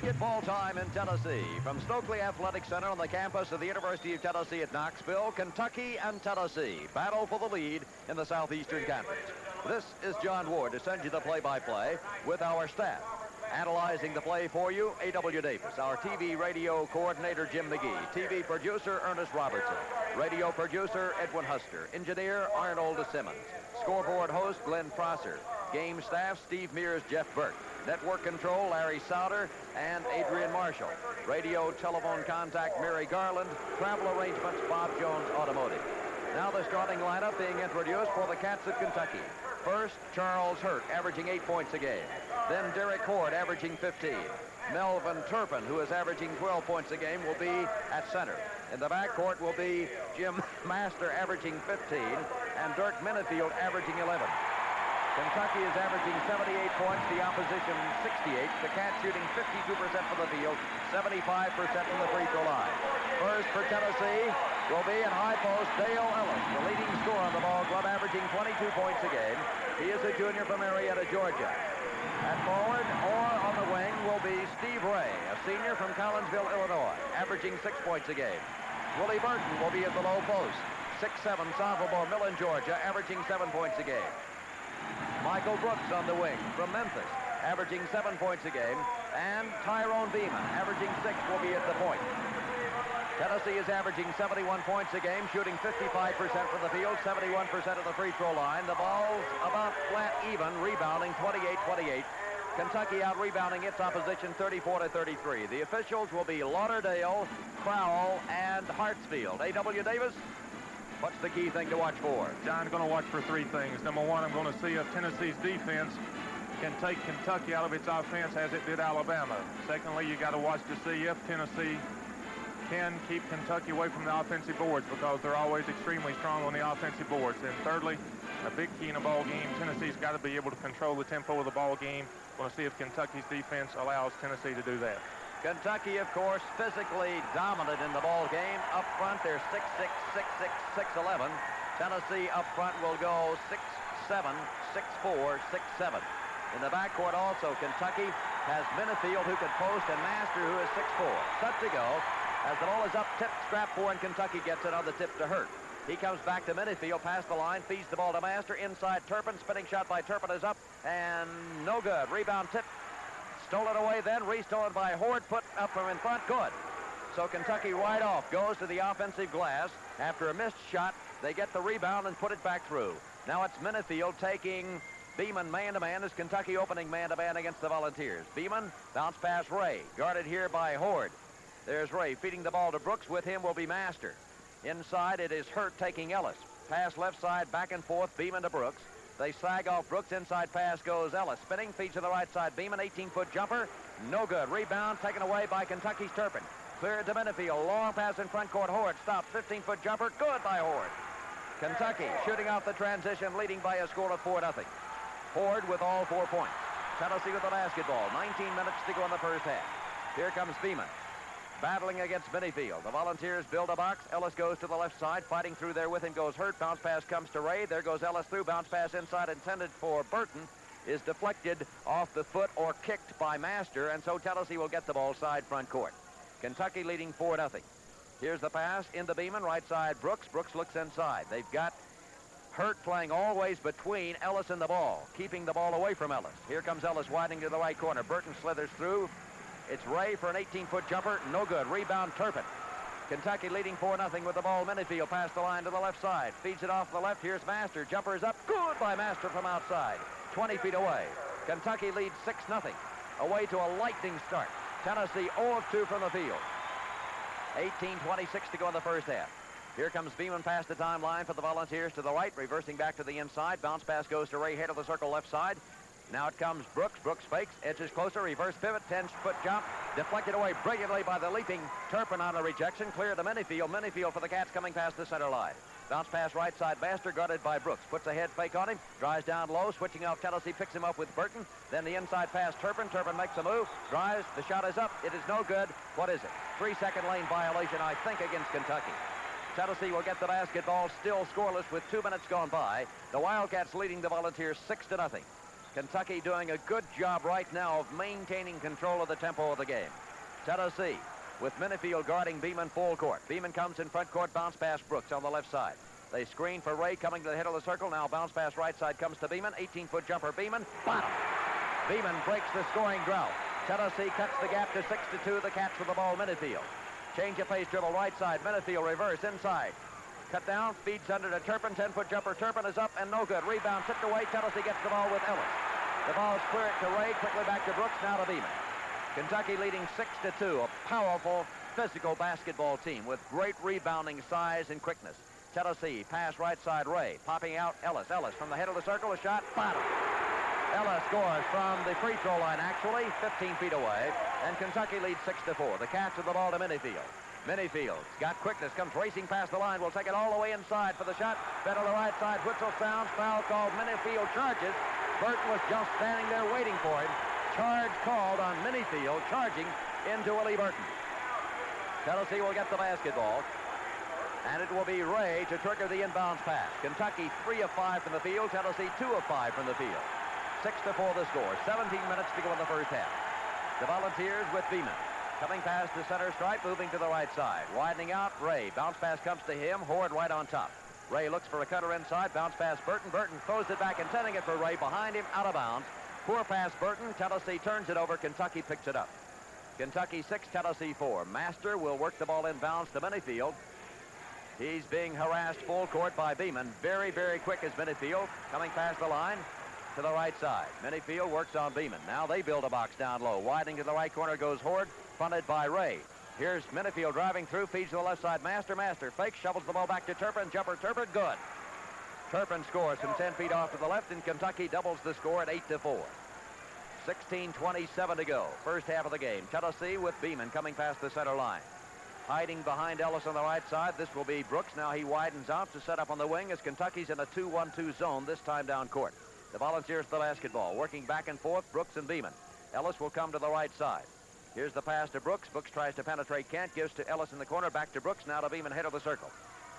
Basketball time in Tennessee. From Stokely Athletic Center on the campus of the University of Tennessee at Knoxville, Kentucky and Tennessee battle for the lead in the Southeastern Conference. This is John Ward to send you the play-by-play with our staff. Analyzing the play for you, A.W. Davis. Our TV radio coordinator, Jim McGee. TV producer, Ernest Robertson. Radio producer, Edwin Huster. Engineer, Arnold Simmons. Scoreboard host, Glenn Prosser. Game staff, Steve Mears, Jeff Burke. Network control, Larry Souder and Adrian Marshall. Radio telephone contact, Mary Garland. Travel arrangements, Bob Jones Automotive. Now the starting lineup being introduced for the Cats of Kentucky. First, Charles Hurt, averaging 8 points a game. Then Derek Horde, averaging 15. Melvin Turpin, who is averaging 12 points a game, will be at center. In the backcourt will be Jim Master, averaging 15, and Dirk Minifield, averaging 11. Kentucky is averaging 78 points, the opposition 68. The Cats shooting 52% from the field, 75% from the free throw line. First for Tennessee will be in high post Dale Ellis, the leading scorer on the ball club, averaging 22 points a game. He is a junior from Marietta, Georgia. At forward or on the wing will be Steve Ray, a senior from Collinsville, Illinois, averaging 6 points a game. Willie Burton will be at the low post, 6'7", sophomore, Millen, Georgia, averaging 7 points a game. Michael Brooks on the wing from Memphis, averaging 7 points a game, and Tyrone Beeman, averaging 6, will be at the point. Tennessee is averaging 71 points a game, shooting 55% from the field, 71% of the free throw line. The ball's about flat even, rebounding 28-28. Kentucky out-rebounding its opposition 34-33. The officials will be Lauderdale, Crowell, and Hartsfield. A.W. Davis, what's the key thing to watch for? John, going to watch for three things. Number one, I'm going to see if Tennessee's defense can take Kentucky out of its offense as it did Alabama. Secondly, you got to watch to see if Tennessee can keep Kentucky away from the offensive boards, because they're always extremely strong on the offensive boards. And thirdly, a big key in a ball game, Tennessee's got to be able to control the tempo of the ball game. Want to see if Kentucky's defense allows Tennessee to do that. Kentucky, of course, physically dominant in the ball game. Up front, they're 6'6", 6'6", 6'11". Tennessee up front will go 6'7", 6'4", 6'7". In the backcourt also, Kentucky has Minifield, who can post, and Master, who is 6'4". Set to go. As the ball is up, tipped, strap for, and Kentucky gets it on the tip to Hurt. He comes back to Minifield, past the line, feeds the ball to Master. Inside Turpin, spinning shot by Turpin is up, and no good. Rebound tip. Stolen away then, restolen by Horde, put up from in front, good. So Kentucky right off goes to the offensive glass. After a missed shot, they get the rebound and put it back through. Now it's Minifield taking Beeman man-to-man as Kentucky opening man-to-man against the Volunteers. Beeman, bounce pass Ray, guarded here by Horde. There's Ray feeding the ball to Brooks. With him will be Master. Inside it is Hurt taking Ellis. Pass left side, back and forth, Beeman to Brooks. They sag off Brooks. Inside pass goes Ellis. Spinning, feeds to the right side. Beeman, 18-foot jumper. No good. Rebound taken away by Kentucky's Turpin. Cleared to Minifield. Long pass in front court. Horde stopped. 15-foot jumper. Good by Horde. Kentucky shooting out the transition, leading by a score of 4-0. Horde with all 4 points. Tennessee with the basketball. 19 minutes to go in the first half. Here comes Beeman. Battling against Minifield. The Volunteers build a box. Ellis goes to the left side. Fighting through there with him goes Hurt. Bounce pass comes to Ray. There goes Ellis through. Bounce pass inside intended for Burton is deflected off the foot or kicked by Master, and so Tennessee will get the ball side front court. Kentucky leading 4-0. Here's the pass into Beeman. Right side Brooks. Brooks looks inside. They've got Hurt playing always between Ellis and the ball, keeping the ball away from Ellis. Here comes Ellis widening to the right corner. Burton slithers through. It's Ray for an 18-foot jumper. No good. Rebound Turpin. Kentucky leading 4-0 with the ball. Minifield past the line to the left side. Feeds it off the left. Here's Master. Jumper is up. Good by Master from outside. 20 feet away. Kentucky leads 6-0. Away to a lightning start. Tennessee 0 of 2 from the field. 18:26 to go in the first half. Here comes Beeman past the timeline for the Volunteers to the right. Reversing back to the inside. Bounce pass goes to Ray. Head of the circle left side. Now it comes Brooks. Brooks fakes, edges closer, reverse pivot, 10-foot jump, deflected away brilliantly by the leaping Turpin on a rejection. Clear to Minifield. Minifield for the Cats coming past the center line. Bounce pass right side, Master guarded by Brooks. Puts a head fake on him, drives down low, switching off Tennessee, picks him up with Burton. Then the inside pass, Turpin. Turpin makes a move, drives, the shot is up. It is no good. What is it? 3-second lane violation, I think, against Kentucky. Tennessee will get the basketball, still scoreless with 2 minutes gone by. The Wildcats leading the Volunteers 6-0. Kentucky doing a good job right now of maintaining control of the tempo of the game. Tennessee with Minifield guarding Beeman full court. Beeman comes in front court, bounce pass Brooks on the left side. They screen for Ray coming to the head of the circle. Now bounce pass right side comes to Beeman. 18-foot jumper Beeman. Bottom. Beeman breaks the scoring drought. Tennessee cuts the gap to 6-2. The Cats with the ball, Minifield. Change of pace dribble right side. Minifield reverse inside. Cut down, feeds under to Turpin. 10-foot jumper. Turpin is up and no good. Rebound tipped away. Tennessee gets the ball with Ellis. The ball is cleared to Ray. Quickly back to Brooks. Now to Beeman. Kentucky leading 6-2. A powerful, physical basketball team with great rebounding size and quickness. Tennessee, pass right side, Ray. Popping out, Ellis. Ellis from the head of the circle, a shot, bottom. Ellis scores from the free throw line, actually, 15 feet away. And Kentucky leads 6-4. The Cats with the ball to Minifield. Minifield's got quickness, comes racing past the line. Will take it all the way inside for the shot. Fed on the right side, whistle sounds, foul called. Minifield charges. Burton was just standing there waiting for him. Charge called on Minifield, charging into Willie Burton. Tennessee will get the basketball. And it will be Ray to trigger the inbounds pass. Kentucky 3 of 5 from the field. Tennessee 2 of 5 from the field. 6-4 the score. 17 minutes to go in the first half. The Volunteers with Beeman. Coming past the center stripe, moving to the right side. Widening out, Ray. Bounce pass comes to him. Horde right on top. Ray looks for a cutter inside. Bounce pass Burton. Burton throws it back, intending it for Ray. Behind him, out of bounds. Poor pass Burton. Tennessee turns it over. Kentucky picks it up. Kentucky 6, Tennessee 4. Master will work the ball inbounds to Minifield. He's being harassed full court by Beeman. Very, very quick is Minifield. Coming past the line to the right side. Minifield works on Beeman. Now they build a box down low. Widening to the right corner goes Horde, fronted by Ray. Here's Minifield driving through, feeds to the left side. Master fakes, shovels the ball back to Turpin. Jumper Turpin, good. Turpin scores from 10 feet off to the left, and Kentucky doubles the score at 8-4. 16:27 to go. First half of the game. Tennessee with Beeman coming past the center line. Hiding behind Ellis on the right side. This will be Brooks. Now he widens out to set up on the wing as Kentucky's in a 2-1-2 zone, this time down court. The Volunteers the basketball, working back and forth, Brooks and Beeman. Ellis will come to the right side. Here's the pass to Brooks. Brooks tries to penetrate, can't, gives to Ellis in the corner, back to Brooks, now to Beeman, head of the circle.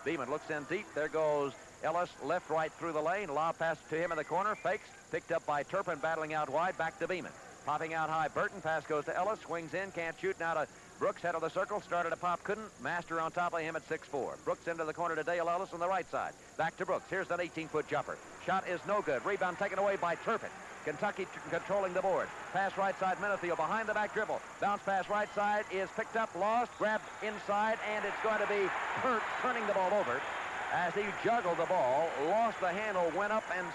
Beeman looks in deep. There goes Ellis, left, right through the lane. Lob pass to him in the corner, fakes, picked up by Turpin, battling out wide, back to Beeman. Popping out high, Burton, pass goes to Ellis, swings in, can't shoot, now to Brooks, head of the circle, started a pop, couldn't. Master on top of him at 6-4. Brooks into the corner to Dale Ellis on the right side. Back to Brooks. Here's that 18-foot jumper. Shot is no good. Rebound taken away by Turpin. Kentucky controlling the board. Pass right side, Minifield behind the back dribble. Bounce pass right side is picked up, lost, grabbed inside, and it's going to be Hurt turning the ball over as he juggled the ball, lost the handle, went up and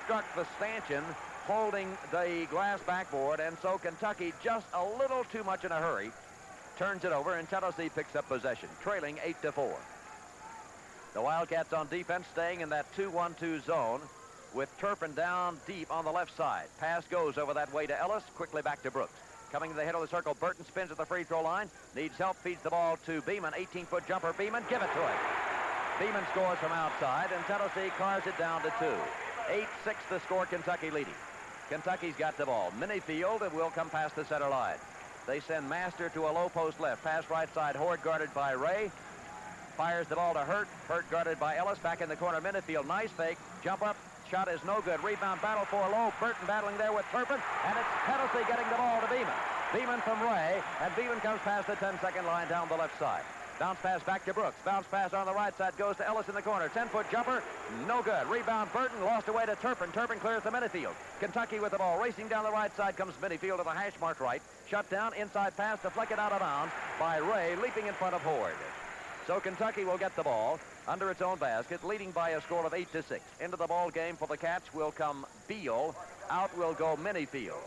struck the stanchion, holding the glass backboard, and so Kentucky just a little too much in a hurry. Turns it over, and Tennessee picks up possession, trailing 8-4. The Wildcats on defense staying in that 2-1-2 zone with Turpin down deep on the left side. Pass goes over that way to Ellis, quickly back to Brooks. Coming to the head of the circle, Burton spins at the free throw line, needs help, feeds the ball to Beeman, 18-foot jumper, Beeman, give it to him. Beeman scores from outside, and Tennessee carves it down to 2. 8-6 the score, Kentucky leading. Kentucky's got the ball. Minifield, and will come past the center line. They send Master to a low post left. Pass right side. Horde guarded by Ray. Fires the ball to Hurt. Hurt guarded by Ellis. Back in the corner. Minifield. Nice fake. Jump up. Shot is no good. Rebound battle for low. Burton battling there with Turpin. And it's Tennessee getting the ball to Beeman. Beeman from Ray. And Beeman comes past the 10-second line down the left side. Bounce pass back to Brooks. Bounce pass on the right side goes to Ellis in the corner. 10-foot jumper. No good. Rebound Burton. Lost away to Turpin. Turpin clears the Minifield. Kentucky with the ball. Racing down the right side comes Minifield to the hash mark right. Shut down. Inside pass deflected out of bounds by Ray, leaping in front of Horde. So Kentucky will get the ball under its own basket, leading by a score of 8-6. Into the ball game for the Cats will come Beal. Out will go Minifield.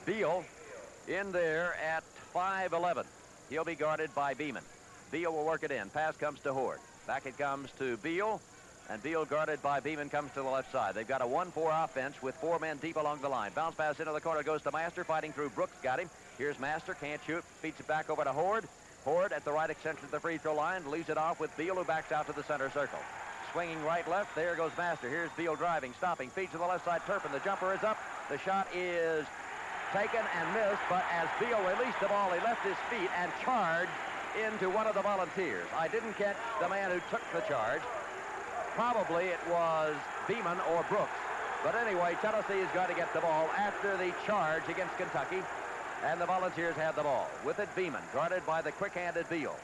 Beal in there at 5'11". He'll be guarded by Beeman. Beal will work it in. Pass comes to Horde. Back it comes to Beal. And Beal guarded by Beeman comes to the left side. They've got a 1-4 offense with 4 men deep along the line. Bounce pass into the corner goes to Master. Fighting through Brooks. Got him. Here's Master. Can't shoot. Feeds it back over to Horde. Horde at the right extension of the free throw line. Leaves it off with Beal, who backs out to the center circle. Swinging right, left. There goes Master. Here's Beal driving. Stopping. Feeds to the left side. Turpin. The jumper is up. The shot is taken and missed, but as Beal released the ball, he left his feet and charged into one of the Volunteers. I didn't catch the man who took the charge. Probably it was Beeman or Brooks. But anyway, Tennessee is going to get the ball after the charge against Kentucky. And the Volunteers have the ball. With it, Beeman, guarded by the quick-handed Beal.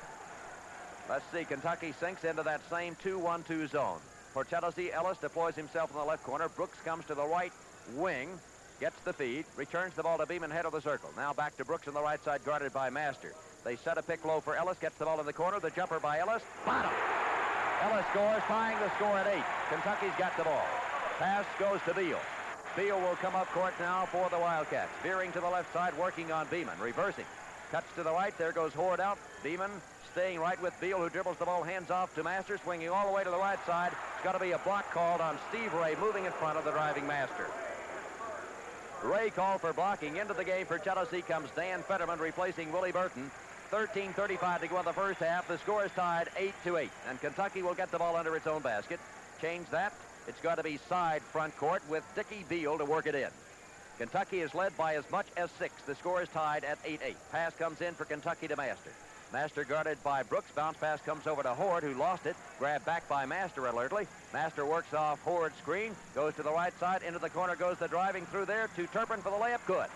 Let's see, Kentucky sinks into that same 2-1-2 zone. For Tennessee, Ellis deploys himself in the left corner. Brooks comes to the right wing, gets the feed, returns the ball to Beeman, head of the circle. Now back to Brooks on the right side, guarded by Master. They set a pick low for Ellis, gets the ball in the corner. The jumper by Ellis, bottom. Ellis scores, tying the score at 8. Kentucky's got the ball. Pass goes to Beal. Beal will come up court now for the Wildcats. Veering to the left side, working on Beeman. Reversing. Cuts to the right. There goes Horde out. Beeman staying right with Beal, who dribbles the ball, hands off to Master, swinging all the way to the right side. It's got to be a block called on Steve Ray, moving in front of the driving Master. Ray called for blocking. Into the game for Tennessee comes Dan Fetterman, replacing Willie Burton. 13:35 to go in the first half. The score is tied 8-8, and Kentucky will get the ball under its own basket. Change that. It's got to be side front court with Dickie Beal to work it in. Kentucky is led by as much as 6. The score is tied at 8-8. Pass comes in for Kentucky to Master. Master guarded by Brooks. Bounce pass comes over to Horde, who lost it. Grabbed back by Master alertly. Master works off Horde's screen. Goes to the right side. Into the corner goes the driving through there to Turpin for the layup. Good.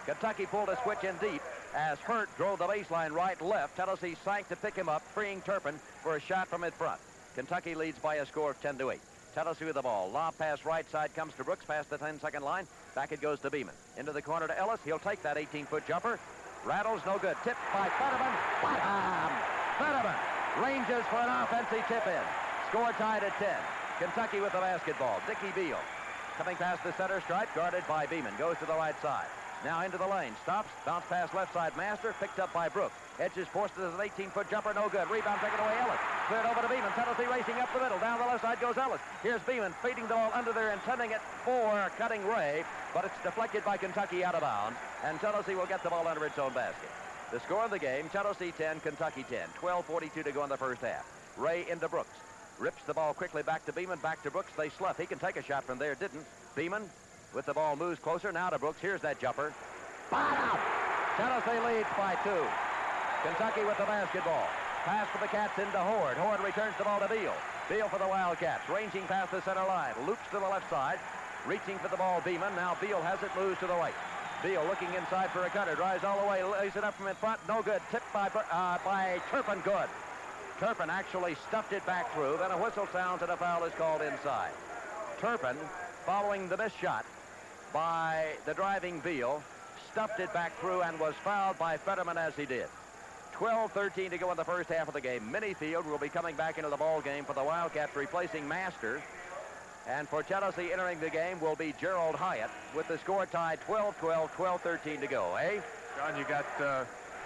Kentucky pulled a switch in deep as Hurt drove the baseline right-left. Tennessee sank to pick him up, freeing Turpin for a shot from in front. Kentucky leads by a score of 10-8. Tennessee with the ball. Lob pass right side comes to Brooks past the 10-second line. Back it goes to Beeman. Into the corner to Ellis. He'll take that 18-foot jumper. Rattles, no good. Tipped by Fetterman. Bam! Fetterman ranges for an offensive tip-in. Score tied at 10. Kentucky with the basketball. Dickie Beal coming past the center stripe, guarded by Beeman. Goes to the right side. Now into the lane. Stops. Bounce pass left side. Master picked up by Brooks. Edges forced as an 18-foot jumper. No good. Rebound taken away. Ellis. Cleared over to Beeman. Tennessee racing up the middle. Down the left side goes Ellis. Here's Beeman feeding the ball under there, intending it for cutting Ray, but it's deflected by Kentucky out of bounds, and Tennessee will get the ball under its own basket. The score of the game, Tennessee 10, Kentucky 10. 12:42 to go in the first half. Ray into Brooks. Rips the ball quickly back to Beeman. Back to Brooks. They slough. He can take a shot from there. Didn't. Beeman with the ball moves closer. Now to Brooks. Here's that jumper. Bottom! Tennessee leads by 2. Kentucky with the basketball. Pass for the Cats into Horde. Horde returns the ball to Beal. Beal for the Wildcats. Ranging past the center line. Loops to the left side. Reaching for the ball, Beeman. Now Beal has it. Moves to the right. Beal looking inside for a cutter. Drives all the way. Lays it up from in front. No good. Tipped by Turpin. Good. Turpin actually stuffed it back through. Then a whistle sounds and a foul is called inside. Turpin, following the missed shot by the driving Beal, stuffed it back through and was fouled by Fetterman as he did. 12:13 to go in the first half of the game. Minifield will be coming back into the ball game for the Wildcats, replacing Master. And for Tennessee entering the game will be Gerald Hyatt, with the score tied 12-12, 12:13 to go, eh? John, you got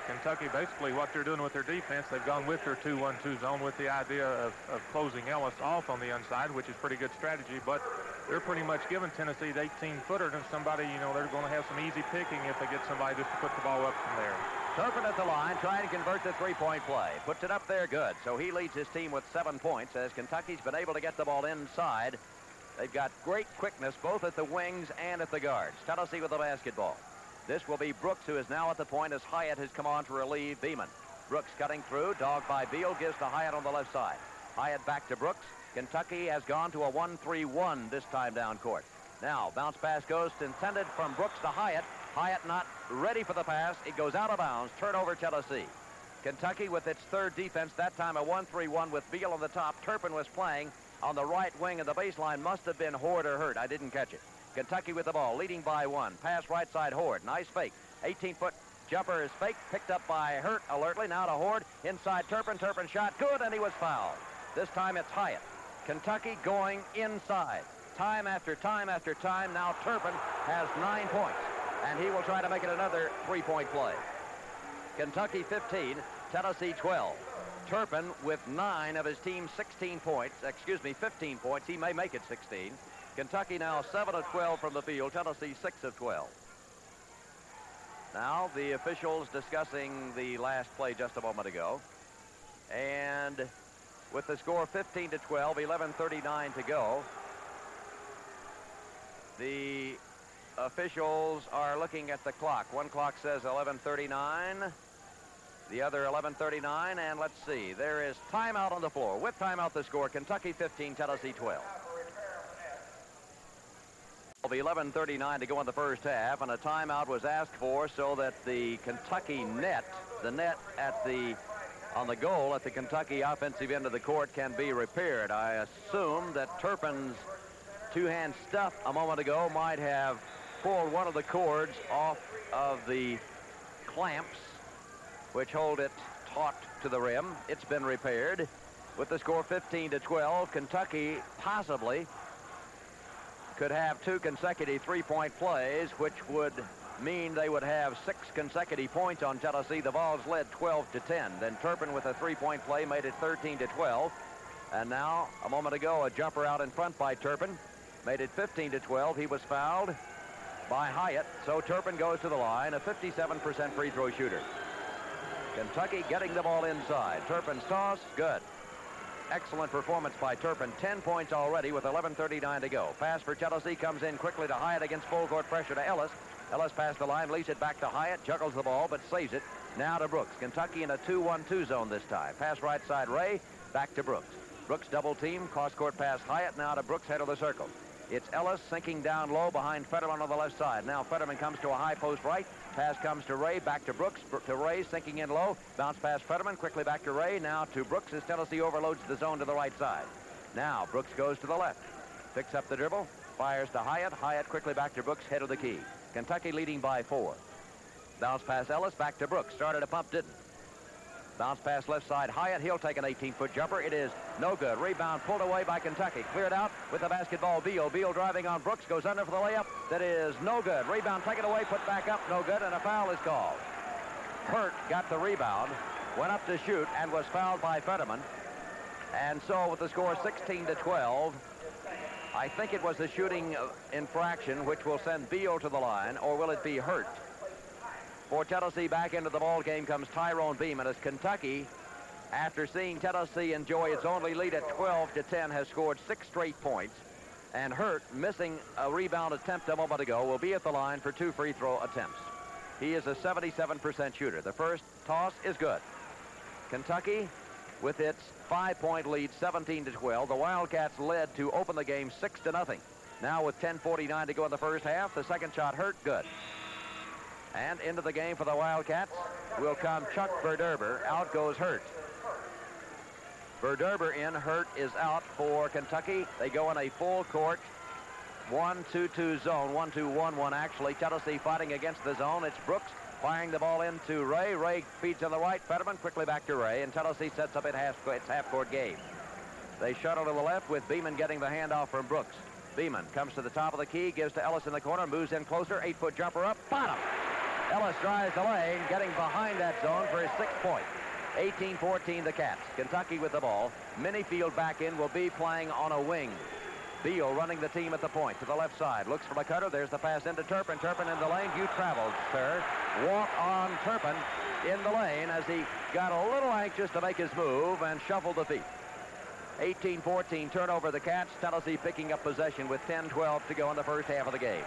Kentucky, basically what they're doing with their defense. They've gone with their 2-1-2 zone with the idea of closing Ellis off on the inside, which is pretty good strategy, but they're pretty much giving Tennessee the 18-footer to somebody, they're going to have some easy picking if they get somebody just to put the ball up from there. Turpin at the line, trying to convert the three-point play. Puts it up there good. So he leads his team with 7 points as Kentucky's been able to get the ball inside. They've got great quickness both at the wings and at the guards. Tennessee with the basketball. This will be Brooks, who is now at the point as Hyatt has come on to relieve Beeman. Brooks cutting through, dogged by Beal, gives to Hyatt on the left side. Hyatt back to Brooks. Kentucky has gone to a 1-3-1 this time down court. Now, bounce pass goes intended from Brooks to Hyatt. Hyatt not ready for the pass. It goes out of bounds. Turnover Tennessee. Kentucky with its third defense, that time a 1-3-1 with Beal on the top. Turpin was playing on the right wing, and the baseline must have been Horde or Hurt. I didn't catch it. Kentucky with the ball, leading by 1. Pass right side, Horde. Nice fake. 18-foot jumper is fake. Picked up by Hurt alertly. Now to Horde. Inside Turpin. Turpin shot. Good, and he was fouled. This time it's Hyatt. Kentucky going inside. Time after time after time. Now Turpin has 9 points, and he will try to make it another 3-point play. Kentucky 15, Tennessee 12. Turpin with 9 of his team's 15 points. He may make it 16. Kentucky now 7 of 12 from the field. Tennessee 6 of 12. Now the officials discussing the last play just a moment ago. And with the score 15-12, 11:39 to go, the officials are looking at the clock. One clock says 11:39, the other 11:39, and let's see. There is timeout on the floor. With timeout, the score, Kentucky 15, Tennessee 12. 11:39 to go in the first half, and a timeout was asked for so that the Kentucky net, the net on the goal at the Kentucky offensive end of the court, can be repaired. I assume that Turpin's two-hand stuff a moment ago might have pulled one of the cords off of the clamps which hold it taut to the rim. It's been repaired. With the score 15-12, Kentucky possibly could have 2 consecutive three-point plays, which would mean they would have 6 consecutive points on Tennessee. The Vols led 12-10. Then Turpin with a three-point play made it 13-12. And now, a moment ago, a jumper out in front by Turpin made it 15-12. He was fouled by Hyatt, so Turpin goes to the line, a 57% free throw shooter. Kentucky getting the ball inside. Turpin's toss, good. Excellent performance by Turpin. 10 points already with 11:39 to go. Pass for Tennessee comes in quickly to Hyatt against full court pressure to Ellis. Ellis past the line, leads it back to Hyatt, juggles the ball, but saves it. Now to Brooks. Kentucky in a 2-1-2 zone this time. Pass right side Ray, back to Brooks. Brooks double team, cross court pass Hyatt, now to Brooks, head of the circle. It's Ellis sinking down low behind Fetterman on the left side. Now Fetterman comes to a high post right. Pass comes to Ray, back to Brooks, to Ray, sinking in low. Bounce past Fetterman, quickly back to Ray. Now to Brooks as Tennessee overloads the zone to the right side. Now Brooks goes to the left. Picks up the dribble, fires to Hyatt. Hyatt quickly back to Brooks, head of the key. Kentucky leading by 4. Bounce pass Ellis, back to Brooks. Started a pump, didn't. Bounce pass left side Hyatt. He'll take an 18-foot jumper. It is no good. Rebound pulled away by Kentucky. Cleared out with the basketball. Beal. Beal driving on Brooks. Goes under for the layup. That is no good. Rebound taken away. Put back up. No good. And a foul is called. Hurt got the rebound. Went up to shoot and was fouled by Fetterman. And so with the score 16-12, I think it was the shooting infraction which will send Beal to the line, or will it be Hurt? For Tennessee, back into the ball game comes Tyrone Beeman as Kentucky, after seeing Tennessee enjoy its only lead at 12-10, has scored 6 straight points. And Hurt, missing a rebound attempt a moment ago, will be at the line for 2 free throw attempts. He is a 77% shooter. The first toss is good. Kentucky, with its 5-point lead, 17-12. The Wildcats led to open the game 6-0. Now with 10:49 to go in the first half, the second shot Hurt, good. And into the game for the Wildcats will come Chuck Verderber. Out goes Hurt. Verderber in, Hurt is out for Kentucky. They go in a full court 1-2-2 zone, 1-2-1-1 actually. Tennessee fighting against the zone. It's Brooks firing the ball into Ray. Ray feeds on the right. Fetterman quickly back to Ray, and Tennessee sets up its half-court game. They shuttle to the left with Beeman getting the handoff from Brooks. Beeman comes to the top of the key, gives to Ellis in the corner, moves in closer, 8-foot jumper up, bottom. Ellis drives the lane, getting behind that zone for his 6th point. 18-14 the Cats. Kentucky with the ball. Minifield back in, will be playing on a wing. Beal running the team at the point to the left side. Looks for the cutter. There's the pass into Turpin. Turpin in the lane. You traveled, sir. Walk on Turpin in the lane as he got a little anxious to make his move and shuffled the feet. 18-14 turnover the Cats. Tennessee picking up possession with 10-12 to go in the first half of the game.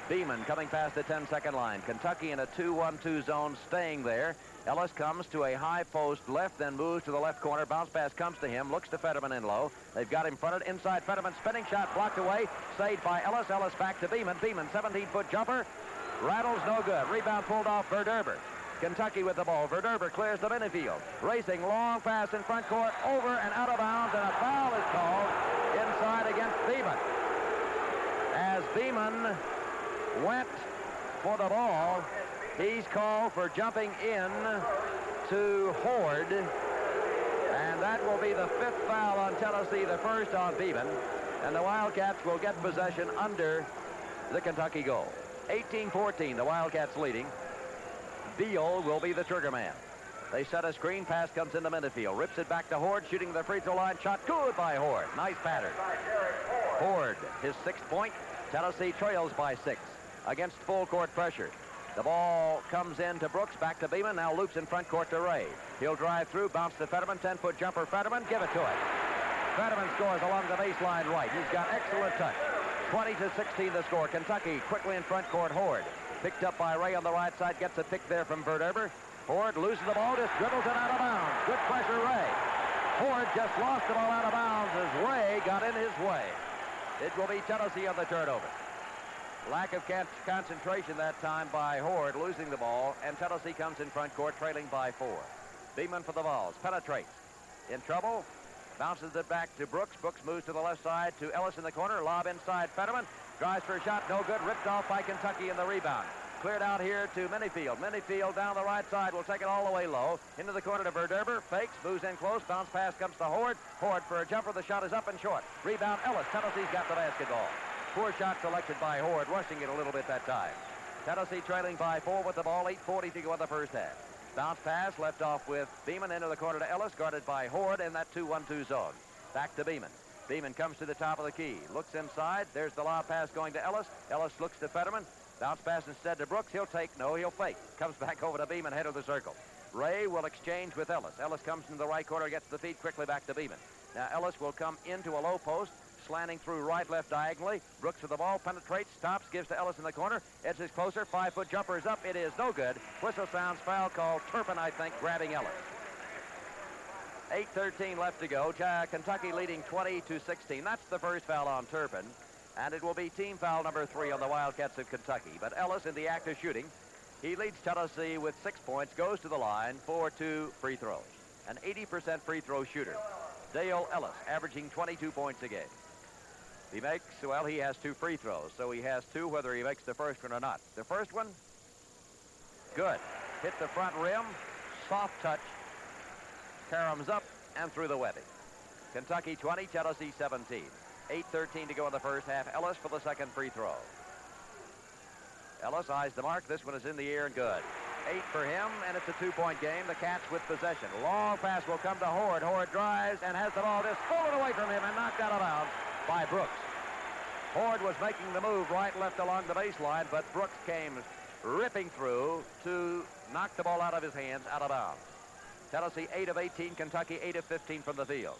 Beeman coming past the 10-second line. Kentucky in a 2-1-2 zone, staying there. Ellis comes to a high post left, then moves to the left corner. Bounce pass comes to him. Looks to Fetterman in low. They've got him fronted inside. Fetterman spinning shot blocked away. Saved by Ellis. Ellis back to Beeman. Beeman 17-foot jumper. Rattles no good. Rebound pulled off Verderber. Kentucky with the ball. Verderber clears the minifield. Racing long pass in front court. Over and out of bounds, and a foul is called inside against Beeman. As Beeman went for the ball, he's called for jumping in to Horde, and that will be the 5th foul on Tennessee, the first on Beeman, and the Wildcats will get possession under the Kentucky goal. 18-14, the Wildcats leading. Beal will be the trigger man. They set a screen, pass comes into midfield, rips it back to Horde, shooting the free throw line, shot good by Horde. Nice pattern. Horde, his 6th point. Tennessee trails by 6 against full court pressure. The ball comes in to Brooks, back to Beeman, now loops in front court to Ray. He'll drive through, bounce to Fetterman, 10-foot jumper, Fetterman, give it to him. Fetterman scores along the baseline right. He's got excellent touch. 20-16 the score. Kentucky quickly in front court. Horde picked up by Ray on the right side, gets a pick there from Verderber. Horde loses the ball, just dribbles it out of bounds. Good pressure, Ray. Horde just lost the ball out of bounds as Ray got in his way. It will be Tennessee on the turnover. Lack of concentration that time by Horde, losing the ball, and Tennessee comes in front court, trailing by 4. Beeman for the Vols, penetrates. In trouble, bounces it back to Brooks. Brooks moves to the left side to Ellis in the corner. Lob inside Fetterman. Drives for a shot, no good. Ripped off by Kentucky in the rebound. Cleared out here to Minifield. Minifield down the right side will take it all the way low. Into the corner to Verderber. Fakes, moves in close. Bounce pass comes to Horde. Horde for a jumper. The shot is up and short. Rebound Ellis. Tennessee's got the basketball. Poor shot selected by Horde, rushing it a little bit that time. Tennessee trailing by 4 with the ball. 8:40 to go in the first half. Bounce pass left off with Beeman into the corner to Ellis, guarded by Horde in that 2-1-2 zone. Back to Beeman. Beeman comes to the top of the key. Looks inside. There's the lob pass going to Ellis. Ellis looks to Fetterman. Bounce pass instead to Brooks. He'll take. No, he'll fake. Comes back over to Beeman, head of the circle. Ray will exchange with Ellis. Ellis comes into the right corner, gets the feed quickly back to Beeman. Now Ellis will come into a low post, slanting through right, left diagonally. Brooks with the ball, penetrates, stops, gives to Ellis in the corner. Edges closer, 5-foot jumper is up. It is no good. Whistle sounds, foul call. Turpin, I think, grabbing Ellis. 8:13 left to go. Kentucky leading 20-16. That's the first foul on Turpin. And it will be team foul number 3 on the Wildcats of Kentucky. But Ellis in the act of shooting. He leads Tennessee with 6 points, goes to the line for 2 free throws. An 80% free throw shooter. Dale Ellis, averaging 22 points a game. He makes, well, he has 2 free throws, so he has 2 whether he makes the first one or not. The first one, good. Hit the front rim, soft touch, caroms up and through the webbing. Kentucky 20, Tennessee 17. 8:13 to go in the first half. Ellis for the second free throw. Ellis eyes the mark. This one is in the air and good. 8 for him, and it's a 2-point game. The Cats with possession. Long pass will come to Horde. Horde drives and has the ball just stolen away from him and knocked out of bounds by Brooks. Horde was making the move right, left along the baseline, but Brooks came ripping through to knock the ball out of his hands, out of bounds. Tennessee 8 of 18, Kentucky 8 of 15 from the field.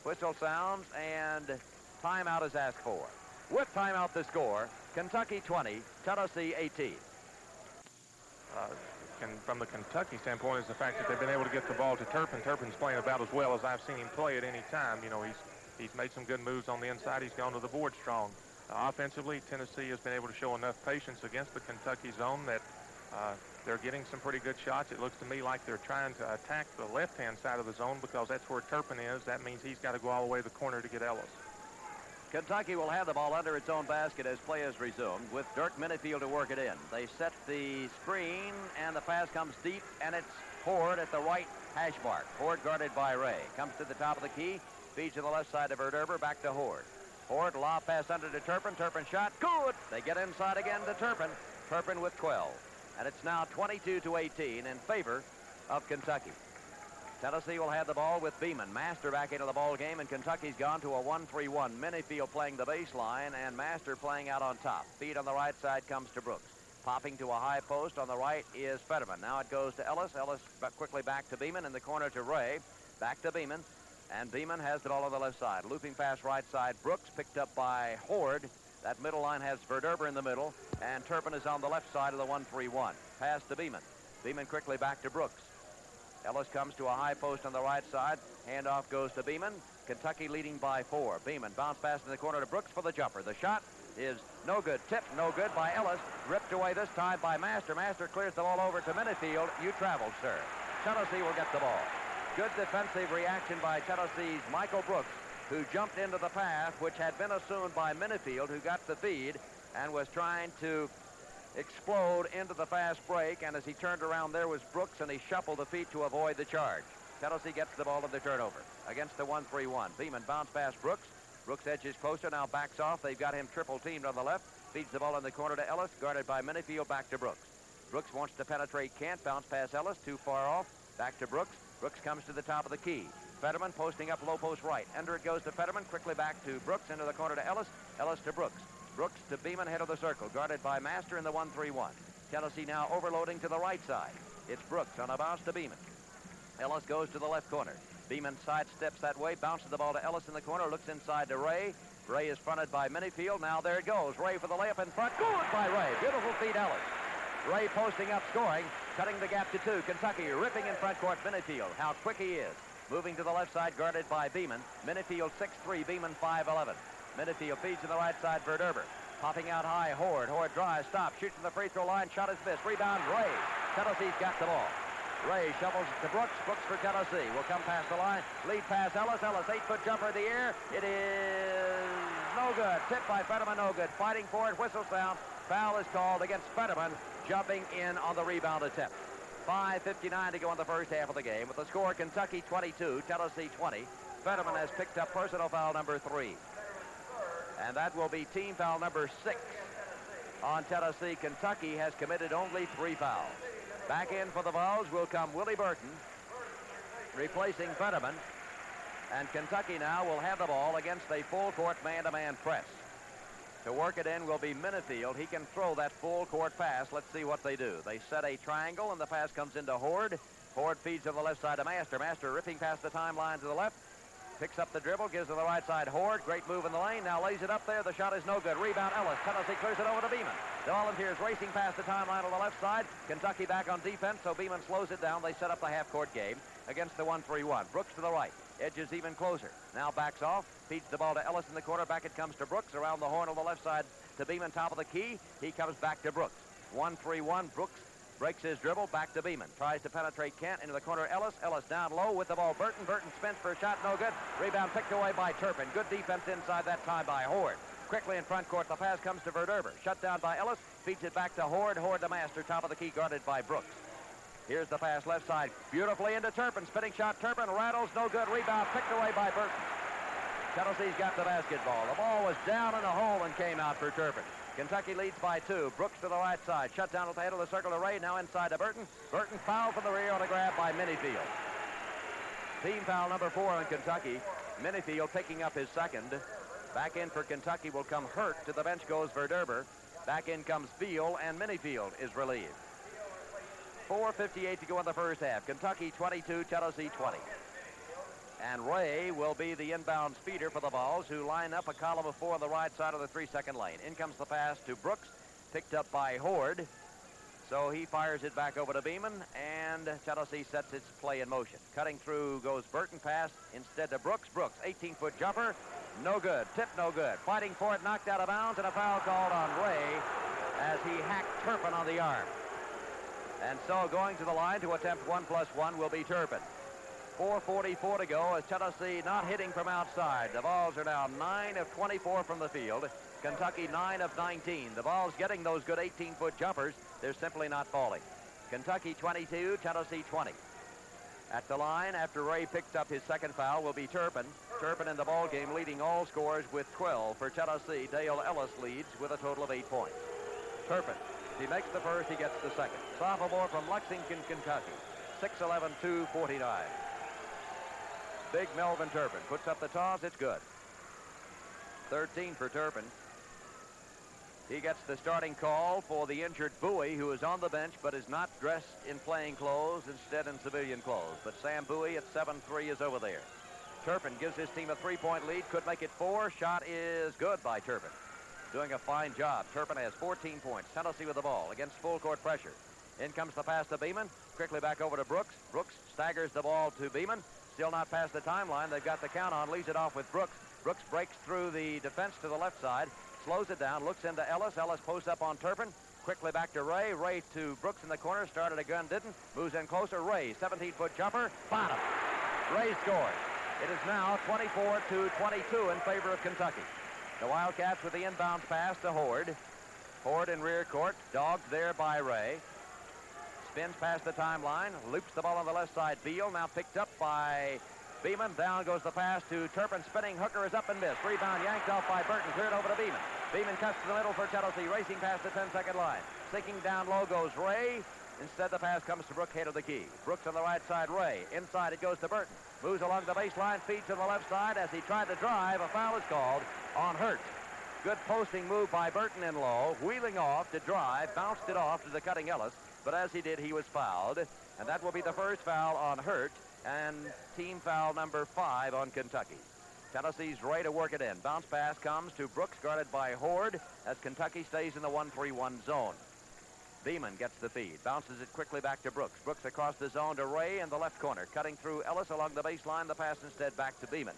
Whistle sounds and timeout is asked for. With timeout the score, Kentucky 20, Tennessee 18. From the Kentucky standpoint is the fact that they've been able to get the ball to Turpin. Turpin's playing about as well as I've seen him play at any time. You know, he's made some good moves on the inside. He's gone to the board strong. Offensively, Tennessee has been able to show enough patience against the Kentucky zone that they're getting some pretty good shots. It looks to me like they're trying to attack the left-hand side of the zone because that's where Turpin is. That means he's got to go all the way to the corner to get Ellis. Kentucky will have the ball under its own basket as play is resumed with Dirk Minifield to work it in. They set the screen and the pass comes deep and it's Horde at the right hash mark. Horde guarded by Ray. Comes to the top of the key, feeds to the left side of Verderber, back to Horde. Horde, lob pass under to Turpin. Turpin shot, good. They get inside again to Turpin. Turpin with 12. And it's now 22-18 in favor of Kentucky. Tennessee will have the ball with Beeman. Master back into the ball game, and Kentucky's gone to a 1-3-1. Minifield playing the baseline, and Master playing out on top. Feed on the right side comes to Brooks. Popping to a high post on the right is Fetterman. Now it goes to Ellis. Ellis quickly back to Beeman in the corner to Ray. Back to Beeman, and Beeman has the ball on the left side. Looping pass right side. Brooks picked up by Horde. That middle line has Verderber in the middle, and Turpin is on the left side of the 1-3-1. Pass to Beeman. Beeman quickly back to Brooks. Ellis comes to a high post on the right side. Handoff goes to Beeman. Kentucky leading by 4. Beeman bounce pass in the corner to Brooks for the jumper. The shot is no good. Tipped no good by Ellis. Ripped away this time by Master. Master clears the ball over to Minifield. You traveled, sir. Tennessee will get the ball. Good defensive reaction by Tennessee's Michael Brooks, who jumped into the path, which had been assumed by Minifield, who got the feed and was trying to explode into the fast break, and as he turned around, there was Brooks, and he shuffled the feet to avoid the charge. Tennessee gets the ball to the turnover against the 1-3-1. Beeman bounce pass Brooks. Brooks edges closer, now backs off. They've got him triple teamed on the left. Feeds the ball in the corner to Ellis, guarded by Minifield, back to Brooks. Brooks wants to penetrate, can't. Bounce pass Ellis, too far off. Back to Brooks. Brooks comes to the top of the key. Fetterman posting up low post right. Under it goes to Fetterman, quickly back to Brooks, into the corner to Ellis. Ellis to Brooks. Brooks to Beeman, head of the circle, guarded by Master in the 1-3-1. Tennessee now overloading to the right side. It's Brooks on a bounce to Beeman. Ellis goes to the left corner. Beeman sidesteps that way, bounces the ball to Ellis in the corner, looks inside to Ray. Ray is fronted by Minifield. Now there it goes. Ray for the layup in front. Good by Ray. Beautiful feed, Ellis. Ray posting up, scoring, cutting the gap to 2. Kentucky ripping in front court. Minifield, how quick he is. Moving to the left side, guarded by Beeman. Minifield 6'3", Beeman 5'11". Minifield feeds to the right side, Verderber. Popping out high, Horde. Horde drives, stops, shoots from the free throw line. Shot is missed. Rebound, Ray. Tennessee's got the ball. Ray shovels to Brooks. Brooks for Tennessee. Will come past the line. Lead pass, Ellis. Ellis, 8-foot jumper in the air. It is no good. Tipped by Fetterman, no good. Fighting for it. Whistle sound. Foul is called against Fetterman, jumping in on the rebound attempt. 5:59 to go in the first half of the game. With the score, Kentucky 22, Tennessee 20. Fetterman has picked up personal foul number 3. And that will be team foul number 6 on Tennessee. Kentucky has committed only 3 fouls. Back in for the Vols will come Willie Burton, replacing Fetterman. And Kentucky now will have the ball against a full-court man-to-man press. To work it in will be Minifield. He can throw that full-court pass. Let's see what they do. They set a triangle, and the pass comes into Horde. Horde feeds to the left side to Master. Master ripping past the timeline to the left. Picks up the dribble, gives to the right side Horde. Great move in the lane. Now lays it up there. The shot is no good. Rebound Ellis. Tennessee clears it over to Beeman. The Volunteers racing past the timeline on the left side. Kentucky back on defense, so Beeman slows it down. They set up the half-court game against the 1-3-1. Brooks to the right. Edges even closer. Now backs off. Feeds the ball to Ellis in the corner. Back it comes to Brooks. Around the horn on the left side to Beeman. Top of the key. He comes back to Brooks. 1-3-1. Brooks breaks his dribble. Back to Beeman. Tries to penetrate Kent into the corner. Ellis. Ellis down low with the ball. Burton. Burton spins for a shot. No good. Rebound picked away by Turpin. Good defense inside that time by Horde. Quickly in front court. The pass comes to Verderber. Shut down by Ellis. Feeds it back to Horde. Horde to Master. Top of the key guarded by Brooks. Here's the pass left side. Beautifully into Turpin. Spinning shot. Turpin rattles. No good. Rebound picked away by Burton. Tennessee's got the basketball. The ball was down in the hole and came out for Turpin. Kentucky leads by 2. Brooks to the right side. Shut down at the head of the circle to Ray. Now inside to Burton. Burton fouled from the rear on a grab by Minifield. Team foul number 4 on Kentucky. Minifield picking up his second. Back in for Kentucky will come Hurt. To the bench goes Verderber. Back in comes Field, and Minifield is relieved. 4:58 to go in the first half. Kentucky 22, Tennessee 20. And Ray will be the inbound speeder for the Vols, who line up a column of 4 on the right side of the 3-second lane. In comes the pass to Brooks, picked up by Horde. So he fires it back over to Beeman, and Tennessee sets its play in motion. Cutting through goes Burton, pass instead to Brooks. Brooks, 18-foot jumper, no good. Tip, no good. Fighting for it, knocked out of bounds, and a foul called on Ray as he hacked Turpin on the arm. And so going to the line to attempt 1+1 will be Turpin. 4:44 to go as Tennessee not hitting from outside. The Vols are now 9 of 24 from the field. Kentucky 9 of 19. The Vols getting those good 18-foot jumpers. They're simply not falling. Kentucky 22, Tennessee 20. At the line, after Ray picked up his second foul, will be Turpin. Turpin in the ball game leading all scorers with 12 for Tennessee. Dale Ellis leads with a total of 8 points. Turpin. If he makes the first, he gets the second. Sophomore from Lexington, Kentucky. 6'11", 249. Big Melvin Turpin puts up the toss. It's good. 13 for Turpin. He gets the starting call for the injured Bowie, who is on the bench but is not dressed in playing clothes, instead in civilian clothes. But Sam Bowie at 7'3" is over there. Turpin gives his team a 3-point lead. Could make it 4. Shot is good by Turpin. Doing a fine job. Turpin has 14 points. Tennessee with the ball against full court pressure. In comes the pass to Beeman. Quickly back over to Brooks. Brooks staggers the ball to Beeman. Still not past the timeline. They've got the count on. Leaves it off with Brooks. Brooks breaks through the defense to the left side. Slows it down. Looks into Ellis. Ellis posts up on Turpin. Quickly back to Ray. Ray to Brooks in the corner. Started a gun, didn't. Moves in closer. Ray, 17-foot jumper. Bottom. Ray scores. It is now 24-22 in favor of Kentucky. The Wildcats with the inbound pass to Horde. Horde in rear court. Dogged there by Ray. Spins past the timeline. Loops the ball on the left side. Beal now picked up by Beeman. Down goes the pass to Turpin. Spinning hooker is up and missed. Rebound yanked off by Burton. Cleared over to Beeman. Beeman cuts to the middle for Tennessee. Racing past the 10-second line. Sinking down low goes Ray. Instead, the pass comes to Brooks, head of the key. Brooks on the right side, Ray. Inside, it goes to Burton. Moves along the baseline, feeds to the left side. As he tried to drive, a foul is called on Hurt. Good posting move by Burton in low. Wheeling off to drive, bounced it off to the cutting Ellis. But as he did, he was fouled. And that will be the first foul on Hurt and team foul number 5 on Kentucky. Tennessee's ready to work it in. Bounce pass comes to Brooks, guarded by Horde, as Kentucky stays in the 1-3-1 zone. Beeman gets the feed. Bounces it quickly back to Brooks. Brooks across the zone to Ray in the left corner. Cutting through Ellis along the baseline. The pass instead back to Beeman.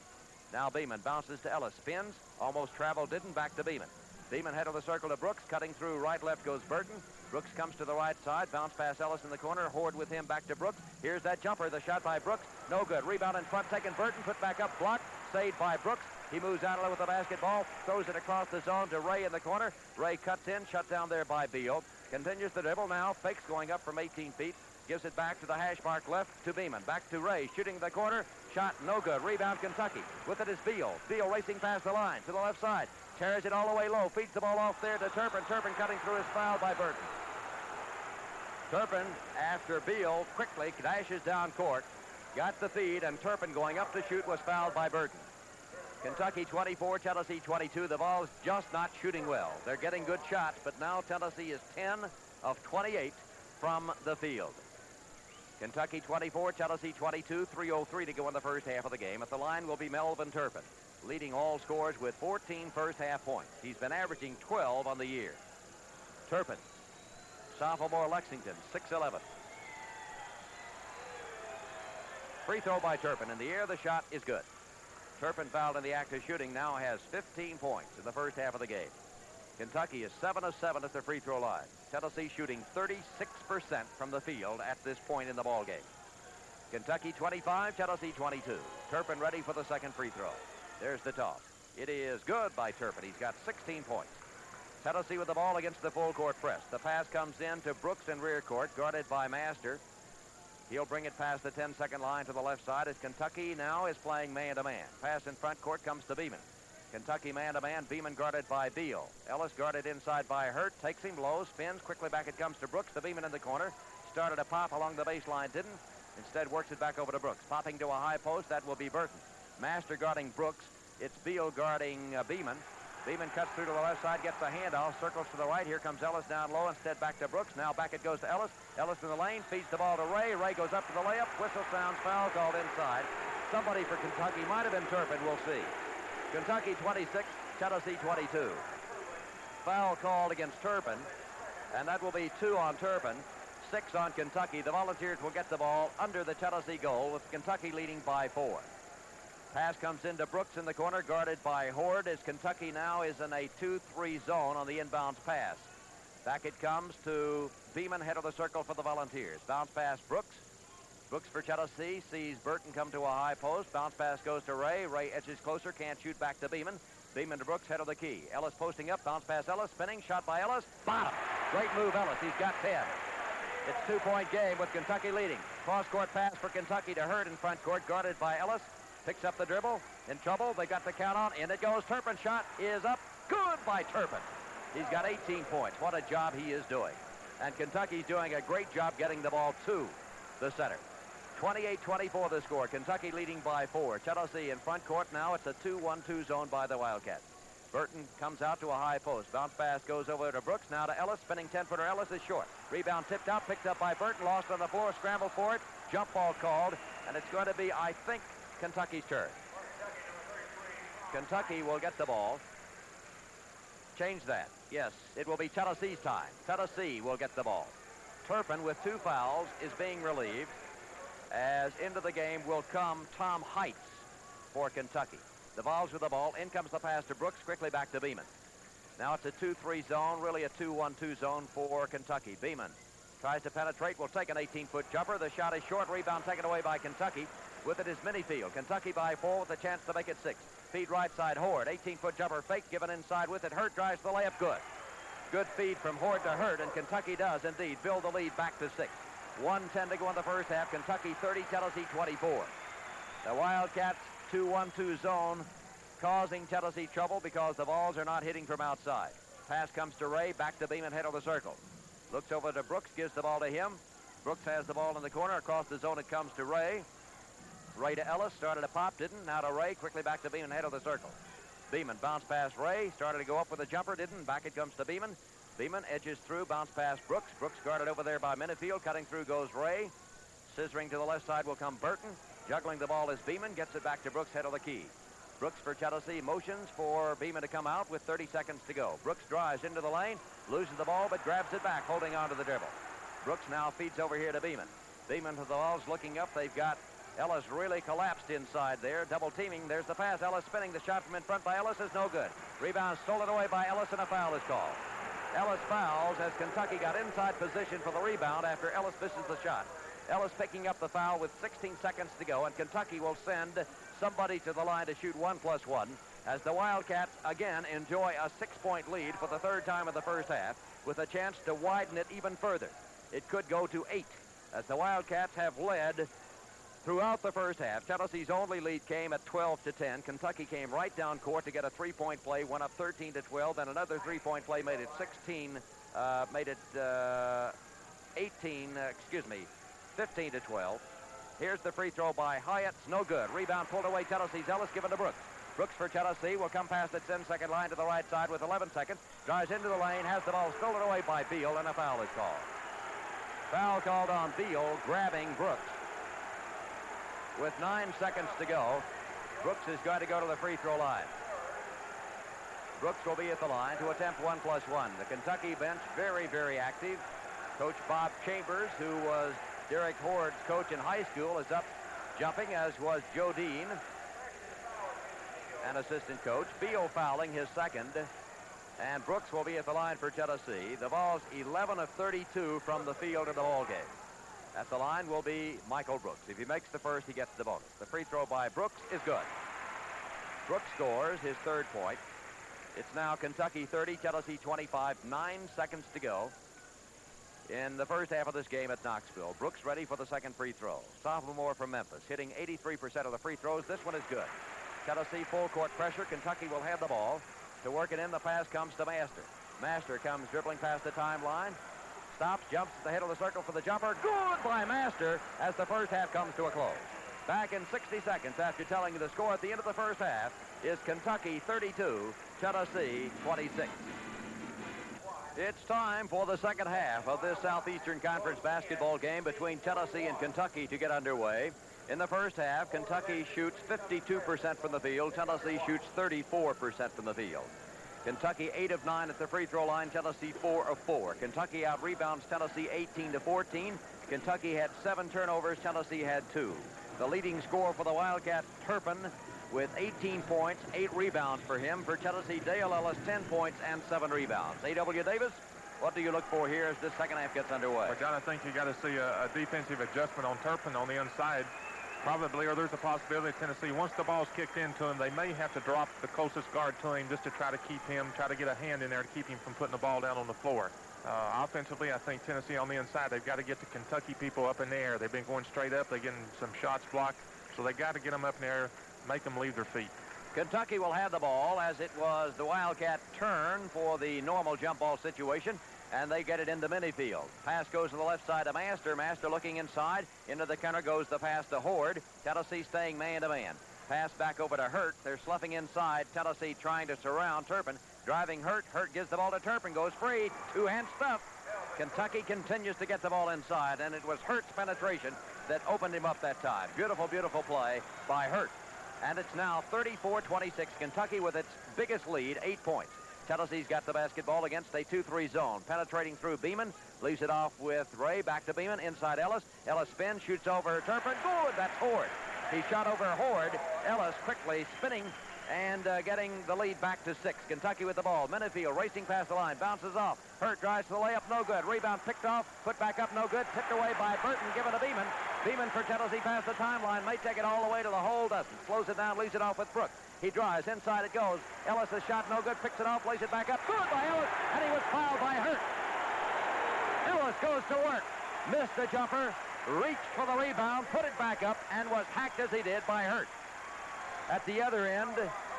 Now Beeman bounces to Ellis. Spins. Almost traveled, didn't. Back to Beeman. Beeman head of the circle to Brooks. Cutting through right, left goes Burton. Brooks comes to the right side. Bounce pass Ellis in the corner. Horde with him back to Brooks. Here's that jumper. The shot by Brooks. No good. Rebound in front taken. Burton put back up. Blocked. Saved by Brooks. He moves out with the basketball. Throws it across the zone to Ray in the corner. Ray cuts in. Shut down there by Beal. Continues the dribble now. Fakes going up from 18 feet. Gives it back to the hash mark left to Beeman. Back to Ray. Shooting the corner. Shot no good. Rebound Kentucky. With it is Beal. Beal racing past the line to the left side. Carries it all the way low. Feeds the ball off there to Turpin. Turpin cutting through is fouled by Burton. Turpin, after Beal, quickly dashes down court. Got the feed, and Turpin going up to shoot was fouled by Burton. Kentucky 24, Tennessee 22. The Vols just not shooting well. They're getting good shots, but now Tennessee is 10 of 28 from the field. Kentucky 24, Tennessee 22, 3:03 to go in the first half of the game. At the line will be Melvin Turpin, leading all scores with 14 first-half points. He's been averaging 12 on the year. Turpin, sophomore Lexington, 6'11". Free throw by Turpin. In the air, the shot is good. Turpin, fouled in the act of shooting, now has 15 points in the first half of the game. Kentucky is 7 of 7 at the free throw line. Tennessee shooting 36% from the field at this point in the ball game. Kentucky 25, Tennessee 22. Turpin ready for the second free throw. There's the toss. It is good by Turpin. He's got 16 points. Tennessee with the ball against the full court press. The pass comes in to Brooks in rear court, guarded by Master. He'll bring it past the 10-second line to the left side as Kentucky now is playing man-to-man. Pass in front court comes to Beeman. Kentucky man-to-man, Beeman guarded by Beal. Ellis guarded inside by Hurt, takes him low, spins, quickly back it comes to Brooks, to Beeman in the corner. Started a pop along the baseline, didn't. Instead works it back over to Brooks. Popping to a high post, that will be Burton. Master guarding Brooks. It's Beal guarding Beeman. Beeman cuts through to the left side, gets the handoff, circles to the right. Here comes Ellis down low, instead back to Brooks. Now back it goes to Ellis. Ellis in the lane, feeds the ball to Ray. Ray goes up to the layup. Whistle sounds, foul called inside. Somebody for Kentucky, might have been Turpin, we'll see. Kentucky 26, Tennessee 22. Foul called against Turpin, and that will be 2 on Turpin, 6 on Kentucky. The Volunteers will get the ball under the Tennessee goal with Kentucky leading by 4. Pass comes into Brooks in the corner, guarded by Horde, as Kentucky now is in a 2-3 zone on the inbounds pass. Back it comes to Beeman, head of the circle for the Volunteers. Bounce pass Brooks. Brooks for Tennessee, sees Burton come to a high post. Bounce pass goes to Ray. Ray edges closer, can't shoot back to Beeman. Beeman to Brooks, head of the key. Ellis posting up, bounce pass Ellis, spinning, shot by Ellis. Bottom. Great move, Ellis. He's got 10. It's 2-point game with Kentucky leading. Cross-court pass for Kentucky to Hurt in front court, guarded by Ellis. Picks up the dribble. In trouble. They got the count on. In it goes. Turpin shot is up. Good by Turpin. He's got 18 points. What a job he is doing. And Kentucky's doing a great job getting the ball to the center. 28-24 the score. Kentucky leading by 4. Tennessee in front court now. It's a 2-1-2 zone by the Wildcats. Burton comes out to a high post. Bounce pass goes over to Brooks. Now to Ellis. Spinning 10-footer. Ellis is short. Rebound tipped out. Picked up by Burton. Lost on the floor. Scramble for it. Jump ball called. And it's going to be, I think, Kentucky's turn. Kentucky will get the ball. Change that. Yes, it will be Tennessee's time. Tennessee will get the ball. Turpin, with 2 fouls, is being relieved. As into the game will come Tom Heights for Kentucky. The Vols with the ball. In comes the pass to Brooks. Quickly back to Beeman. Now it's a 2-3 zone. Really a 2-1-2 zone for Kentucky. Beeman tries to penetrate. Will take an 18-foot jumper. The shot is short. Rebound taken away by Kentucky. With it is Minifield. Kentucky by 4 with a chance to make it 6. Feed right side, Horde. 18-foot jumper fake, given inside with it. Hurt drives the layup, good. Good feed from Horde to Hurt, and Kentucky does indeed build the lead back to 6. 1:10 to go in the first half. Kentucky 30, Tennessee 24. The Wildcats 2-1-2 zone causing Tennessee trouble because the balls are not hitting from outside. Pass comes to Ray, back to Beeman, head of the circle. Looks over to Brooks, gives the ball to him. Brooks has the ball in the corner. Across the zone it comes to Ray. Ray to Ellis, started a pop, didn't. Now to Ray, quickly back to Beeman, head of the circle. Beeman bounce past Ray, started to go up with a jumper, didn't. Back it comes to Beeman. Beeman edges through, bounce past Brooks. Brooks guarded over there by Minifield. Cutting through goes Ray. Scissoring to the left side will come Burton. Juggling the ball is Beeman, gets it back to Brooks, head of the key. Brooks for Tennessee motions for Beeman to come out with 30 seconds to go. Brooks drives into the lane, loses the ball, but grabs it back, holding on to the dribble. Brooks now feeds over here to Beeman. Beeman to the Vols looking up. They've got Ellis really collapsed inside there, double teaming. There's the pass. Ellis spinning. The shot from in front by Ellis is no good. Rebound stolen away by Ellis, and a foul is called. Ellis fouls as Kentucky got inside position for the rebound after Ellis misses the shot. Ellis picking up the foul with 16 seconds to go, and Kentucky will send somebody to the line to shoot 1+1 as the Wildcats again enjoy a 6-point lead for the third time in the first half with a chance to widen it even further. It could go to 8 as the Wildcats have led throughout the first half. Tennessee's only lead came at 12-10. Kentucky came right down court to get a 3-point play, went up 13-12, then another 3-point play made it 15-12. Here's the free throw by Hyatt. It's no good. Rebound pulled away. Tennessee's Ellis given to Brooks. Brooks for Tennessee will come past the 10-second line to the right side with 11 seconds. Drives into the lane, has the ball stolen away by Beal, and a foul is called. Foul called on Beal, grabbing Brooks. With 9 seconds to go, Brooks is going to go to the free throw line. Brooks will be at the line to attempt 1+1. The Kentucky bench very, very active. Coach Bob Chambers, who was Derek Hord's coach in high school, is up jumping, as was Joe Dean, an assistant coach. Beal fouling his second, and Brooks will be at the line for Tennessee. The ball's 11 of 32 from the field in the ball game. At the line will be Michael Brooks. If he makes the first, he gets the bonus. The free throw by Brooks is good. Brooks scores his third point. It's now Kentucky 30, Tennessee 25, 9 seconds to go in the first half of this game at Knoxville. Brooks ready for the second free throw. Sophomore from Memphis, hitting 83% of the free throws. This one is good. Tennessee full court pressure. Kentucky will have the ball. To work it in, the pass comes to Master. Master comes dribbling past the timeline. Stops, jumps at the head of the circle for the jumper. Good by Master as the first half comes to a close. Back in 60 seconds after telling you the score at the end of the first half is Kentucky 32, Tennessee 26. It's time for the second half of this Southeastern Conference basketball game between Tennessee and Kentucky to get underway. In the first half, Kentucky shoots 52% from the field. Tennessee shoots 34% from the field. Kentucky 8 of 9 at the free throw line. Tennessee 4 of 4. Kentucky out-rebounds Tennessee 18-14. Kentucky had 7 turnovers. Tennessee had 2. The leading scorer for the Wildcats, Turpin, with 18 points, 8 rebounds for him. For Tennessee, Dale Ellis, 10 points and 7 rebounds. A.W. Davis, what do you look for here as this second half gets underway? Well, John, I think you got to see a defensive adjustment on Turpin on the inside. Probably, or there's a possibility Tennessee, once the ball's kicked into him, they may have to drop the closest guard to him just to try to keep him, try to get a hand in there to keep him from putting the ball down on the floor. Offensively, I think Tennessee on the inside, they've got to get the Kentucky people up in the air. They've been going straight up. They're getting some shots blocked, so they got to get them up in the air, make them leave their feet. Kentucky will have the ball as it was the Wildcat turn for the normal jump ball situation, and they get it into Minifield. Pass goes to the left side of Master. Master looking inside. Into the corner goes the pass to Horde. Tennessee staying man-to-man. Pass back over to Hurt. They're sloughing inside. Tennessee trying to surround Turpin. Driving Hurt. Hurt gives the ball to Turpin. Goes free. Two-hand stuff. Kentucky continues to get the ball inside, and it was Hurt's penetration that opened him up that time. Beautiful, beautiful play by Hurt. And it's now 34-26. Kentucky with its biggest lead, 8 points. Tennessee's got the basketball against a 2-3 zone. Penetrating through Beeman. Leaves it off with Ray. Back to Beeman. Inside Ellis. Ellis spins. Shoots over Turpin. Good. That's Horde. He shot over Horde. Ellis quickly spinning and getting the lead back to 6. Kentucky with the ball. Minifield racing past the line. Bounces off. Hurt drives to the layup. No good. Rebound picked off. Put back up. No good. Tipped away by Burton. Given to Beeman. Beeman for Tennessee past the timeline. May take it all the way to the hole. Doesn't. Slows it down. Leaves it off with Brooks. He drives. Inside it goes. Ellis' shot no good. Picks it off. Lays it back up. Good by Ellis. And he was fouled by Hurt. Ellis goes to work. Missed the jumper. Reached for the rebound. Put it back up. And was hacked as he did by Hurt. At the other end,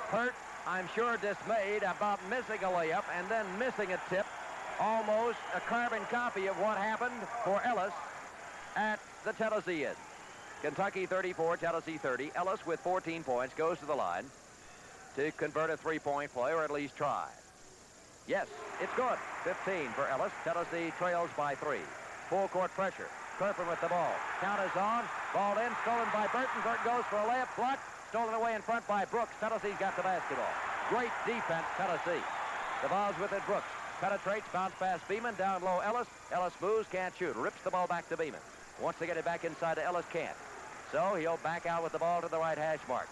Hurt, I'm sure, dismayed about missing a layup and then missing a tip. Almost a carbon copy of what happened for Ellis at the Tennessee end. Kentucky 34, Tennessee 30. Ellis with 14 points goes to the line to convert a three-point play, or at least try. Yes, it's good. 15 for Ellis. Tennessee trails by 3. Full court pressure. Turpin with the ball. Count is on. Ball in. Stolen by Burton. Burton goes for a layup. Blocked. Stolen away in front by Brooks. Tennessee's got the basketball. Great defense, Tennessee. The ball's with it. Brooks penetrates. Bounce past Beeman. Down low Ellis. Ellis moves. Can't shoot. Rips the ball back to Beeman. Wants to get it back inside to Ellis. Can't. So he'll back out with the ball to the right hash mark.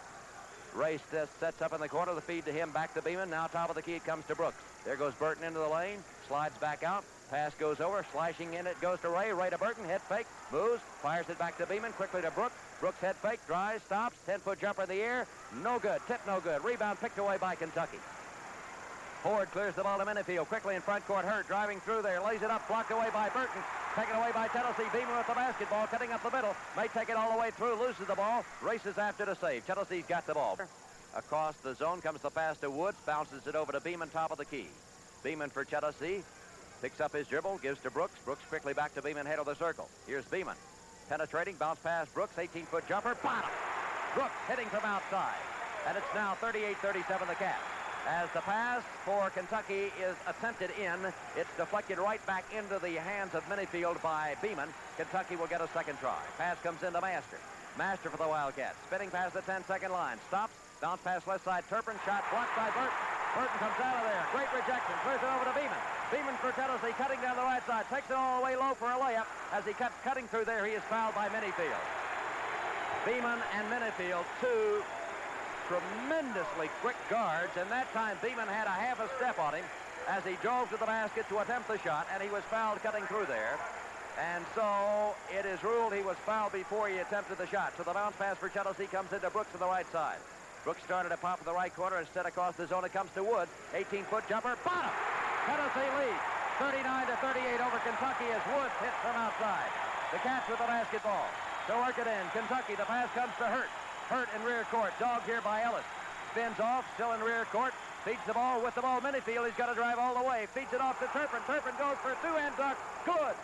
Ray sets up in the corner. The feed to him, back to Beeman. Now top of the key, it comes to Brooks. There goes Burton into the lane. Slides back out. Pass goes over. Slashing in it goes to Ray. Ray to Burton. Head fake. Moves. Fires it back to Beeman. Quickly to Brooks. Brooks head fake. Drives. Stops. 10-foot jumper in the air. No good. Tip no good. Rebound picked away by Kentucky. Ford clears the ball to Minifield. Quickly in front court. Hurt driving through there. Lays it up. Blocked away by Burton. Taken away by Tennessee. Beeman with the basketball. Cutting up the middle. May take it all the way through. Loses the ball. Races after to save. Tennessee's got the ball. Across the zone comes the pass to Woods. Bounces it over to Beeman, top of the key. Beeman for Tennessee. Picks up his dribble. Gives to Brooks. Brooks quickly back to Beeman, head of the circle. Here's Beeman. Penetrating. Bounce pass. Brooks. 18-foot jumper. Bottom. Brooks hitting from outside. And it's now 38-37 the Cats. As the pass for Kentucky is attempted in, it's deflected right back into the hands of Minifield by Beeman. Kentucky will get a second try. Pass comes into Master. Master for the Wildcats. Spinning past the 10-second line. Stops. Bounce pass left side. Turpin. Shot blocked by Burton. Burton comes out of there. Great rejection. Clears it over to Beeman. Beeman for Tennessee. Cutting down the right side. Takes it all the way low for a layup. As he cuts cutting through there, he is fouled by Minifield. Beeman and Minifield, two tremendously quick guards, and that time Beeman had a half a step on him as he drove to the basket to attempt the shot, and he was fouled cutting through there. And so it is ruled he was fouled before he attempted the shot. So the bounce pass for Tennessee comes into Brooks to the right side. Brooks started to pop in the right corner. Instead across the zone, it comes to Woods. 18-foot jumper. Bottom. Tennessee leads 39-38 over Kentucky as Woods hits from outside. The Cats with the basketball. To work it in. Kentucky, the pass comes to Hurt. Hurt in rear court. Dogged here by Ellis. Spins off, still in rear court. Feeds the ball with the ball. Minifield, he's got to drive all the way. Feeds it off to Turpin. Turpin goes for a two-hand dunk. Good.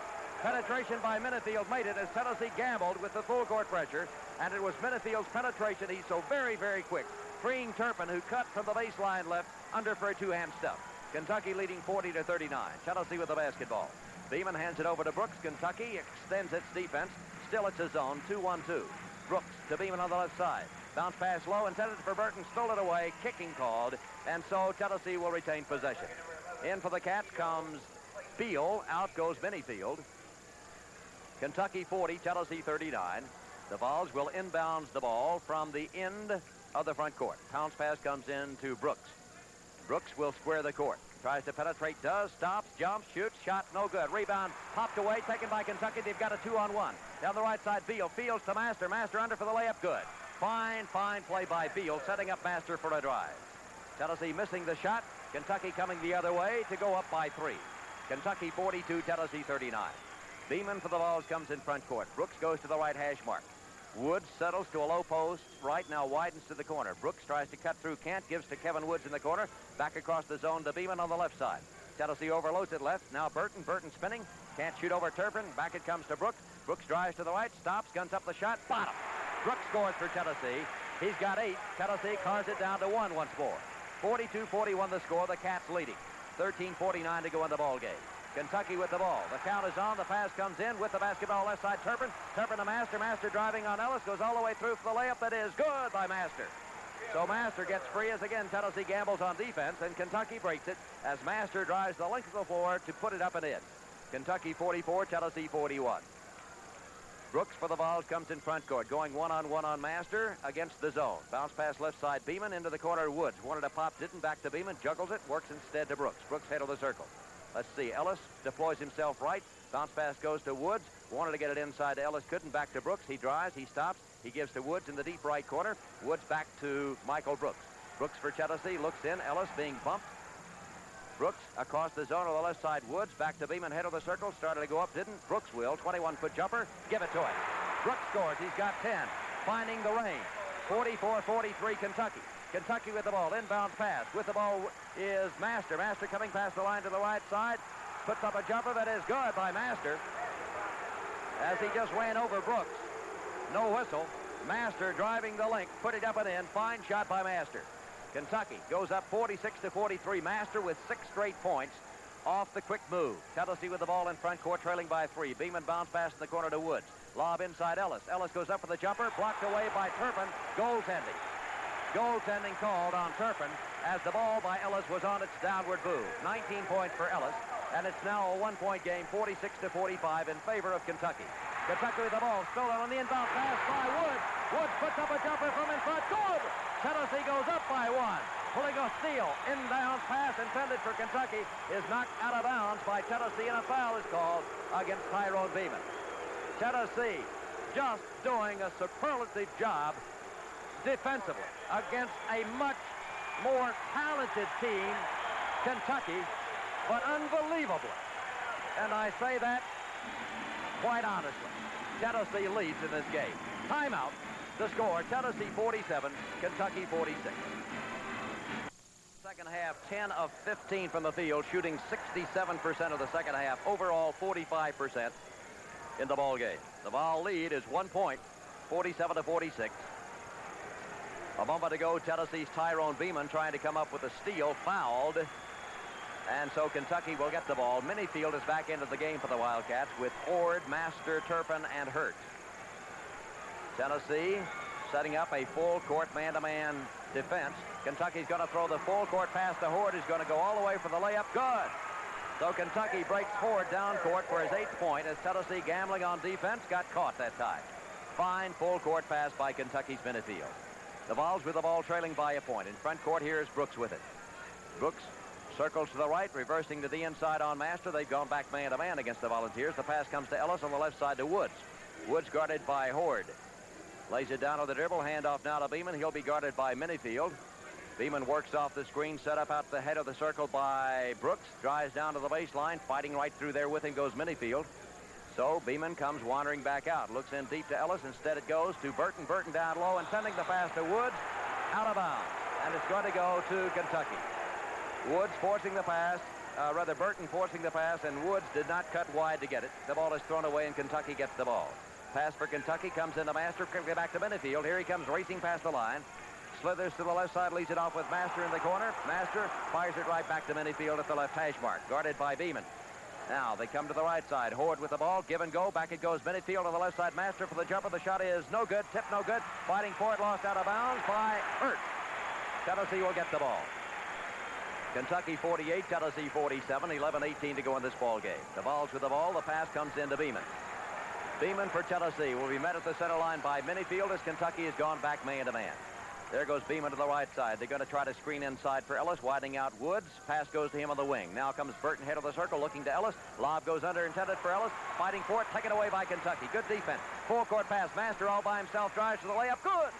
Penetration by Minifield made it as Tennessee gambled with the full court pressure. And it was Minifield's penetration. He's so very, very quick. Freeing Turpin, who cut from the baseline left under for a two-hand stuff. Kentucky leading 40-39. Tennessee with the basketball. Beeman hands it over to Brooks. Kentucky extends its defense. Still it's a zone. 2-1-2. Brooks to Beeman on the left side. Bounce pass low, intended for Burton, stole it away, kicking called, and so Tennessee will retain possession. In for the Cats comes Beal, out goes Minifield. Kentucky 40, Tennessee 39. The Vols will inbounds the ball from the end of the front court. Pounce pass comes in to Brooks. Brooks will square the court. Tries to penetrate, does, stops, jumps, shoots, shot, no good. Rebound, popped away, taken by Kentucky. They've got a 2-on-1. Down the right side, Beal. Fields to Master. Master under for the layup, good. Fine play by Beal, setting up Master for a drive. Tennessee missing the shot. Kentucky coming the other way to go up by 3. Kentucky 42, Tennessee 39. Beeman for the Vols comes in front court. Brooks goes to the right hash mark. Woods settles to a low post. Right now widens to the corner. Brooks tries to cut through. Can't. Gives to Kevin Woods in the corner. Back across the zone to Beeman on the left side. Tennessee overloads it left. Now Burton. Burton spinning. Can't shoot over Turpin. Back it comes to Brooks. Brooks drives to the right. Stops. Guns up the shot. Bottom. Brooks scores for Tennessee. He's got 8. Tennessee carves it down to 1 once more. 42-41 the score. The Cats leading. 13:49 to go in the ball game. Kentucky with the ball. The count is on. The pass comes in with the basketball left side. Turpin. Turpin to Master. Master driving on Ellis. Goes all the way through for the layup. That is good by Master. So Master gets free as again Tennessee gambles on defense, and Kentucky breaks it as Master drives the length of the floor to put it up and in. Kentucky 44, Tennessee 41. Brooks for the Vols comes in front court, going one-on-one on Master against the zone. Bounce pass left side, Beeman into the corner, Woods. Wanted a pop, didn't, back to Beeman, juggles it, works instead to Brooks. Brooks head of the circle. Let's see, Ellis deploys himself right. Bounce pass goes to Woods. Wanted to get it inside to Ellis, couldn't, back to Brooks. He drives, he stops, he gives to Woods in the deep right corner. Woods back to Michael Brooks. Brooks for Tennessee, looks in, Ellis being bumped. Brooks across the zone on the left side. Woods back to Beeman, head of the circle. Started to go up, didn't. Brooks will. 21-foot jumper. Give it to him. Brooks scores. He's got 10. Finding the range. 44-43 Kentucky. Kentucky with the ball. Inbound pass. With the ball is Master. Master coming past the line to the right side. Puts up a jumper that is good by Master. As he just ran over Brooks. No whistle. Master driving the length. Put it up and in. Fine shot by Master. Kentucky goes up 46-43. Master with 6 straight points off the quick move. Tennessee with the ball in front court, trailing by 3. Beeman bounce pass in the corner to Woods. Lob inside Ellis. Ellis goes up for the jumper, blocked away by Turpin. Goaltending. Goaltending called on Turpin as the ball by Ellis was on its downward move. 19 points for Ellis, and it's now a 1-point game, 46-45 in favor of Kentucky. Kentucky with the ball. Stolen on the inbound pass by Woods. Woods puts up a jumper from in front. Good! Tennessee goes up by one. Pulling a steal. Inbound pass intended for Kentucky is knocked out of bounds by Tennessee, and a foul is called against Tyrone Beeman. Tennessee just doing a superlative job defensively against a much more talented team, Kentucky, but unbelievably. And I say that quite honestly. Tennessee leads in this game. Timeout. The score, Tennessee 47, Kentucky 46. Second half, 10 of 15 from the field, shooting 67% of the second half. Overall, 45% in the ball game. The Vol lead is 1 point, 47-46. A moment ago, Tennessee's Tyrone Beeman trying to come up with a steal, fouled. And so Kentucky will get the ball. Minifield is back into the game for the Wildcats with Ord, Master, Turpin, and Hurt. Tennessee setting up a full-court man-to-man defense. Kentucky's going to throw the full-court pass to Horde. He's going to go all the way for the layup. Good. So Kentucky breaks Ford down court for his 8th point as Tennessee, gambling on defense, got caught that time. Fine full-court pass by Kentucky's Minifield. The Vols with the ball trailing by a point. In front court, here's Brooks with it. Brooks circles to the right, reversing to the inside on Master. They've gone back man-to-man against the Volunteers. The pass comes to Ellis on the left side to Woods. Woods guarded by Horde. Lays it down on the dribble. Handoff now to Beeman. He'll be guarded by Minifield. Beeman works off the screen, set up out the head of the circle by Brooks. Drives down to the baseline. Fighting right through there with him goes Minifield. So Beeman comes wandering back out. Looks in deep to Ellis. Instead it goes to Burton. Burton down low and sending the pass to Woods. Out of bounds. And it's going to go to Kentucky. Woods forcing the pass. Burton forcing the pass, and Woods did not cut wide to get it. The ball is thrown away, and Kentucky gets the ball. Pass for Kentucky comes into Master, quickly back to Minifield. Here he comes racing past the line. Slithers to the left side, leads it off with Master in the corner. Master fires it right back to Minifield at the left hash mark, guarded by Beeman. Now they come to the right side. Horde with the ball, give and go. Back it goes. Minifield on the left side. Master for the jumper. The shot is no good. Tip no good. Fighting for it, lost out of bounds by Hurt. Tennessee will get the ball. Kentucky 48, Tennessee 47, 11-18 to go in this ball game. The Vols with the ball. The pass comes into Beeman. Beeman for Tennessee will be met at the center line by Minifield as Kentucky has gone back man-to-man. There goes Beeman to the right side. They're going to try to screen inside for Ellis, widening out Woods. Pass goes to him on the wing. Now comes Burton, head of the circle, looking to Ellis. Lob goes under, intended for Ellis. Fighting for it, taken away by Kentucky. Good defense. Full court pass. Master all by himself, drives to the layup. Good!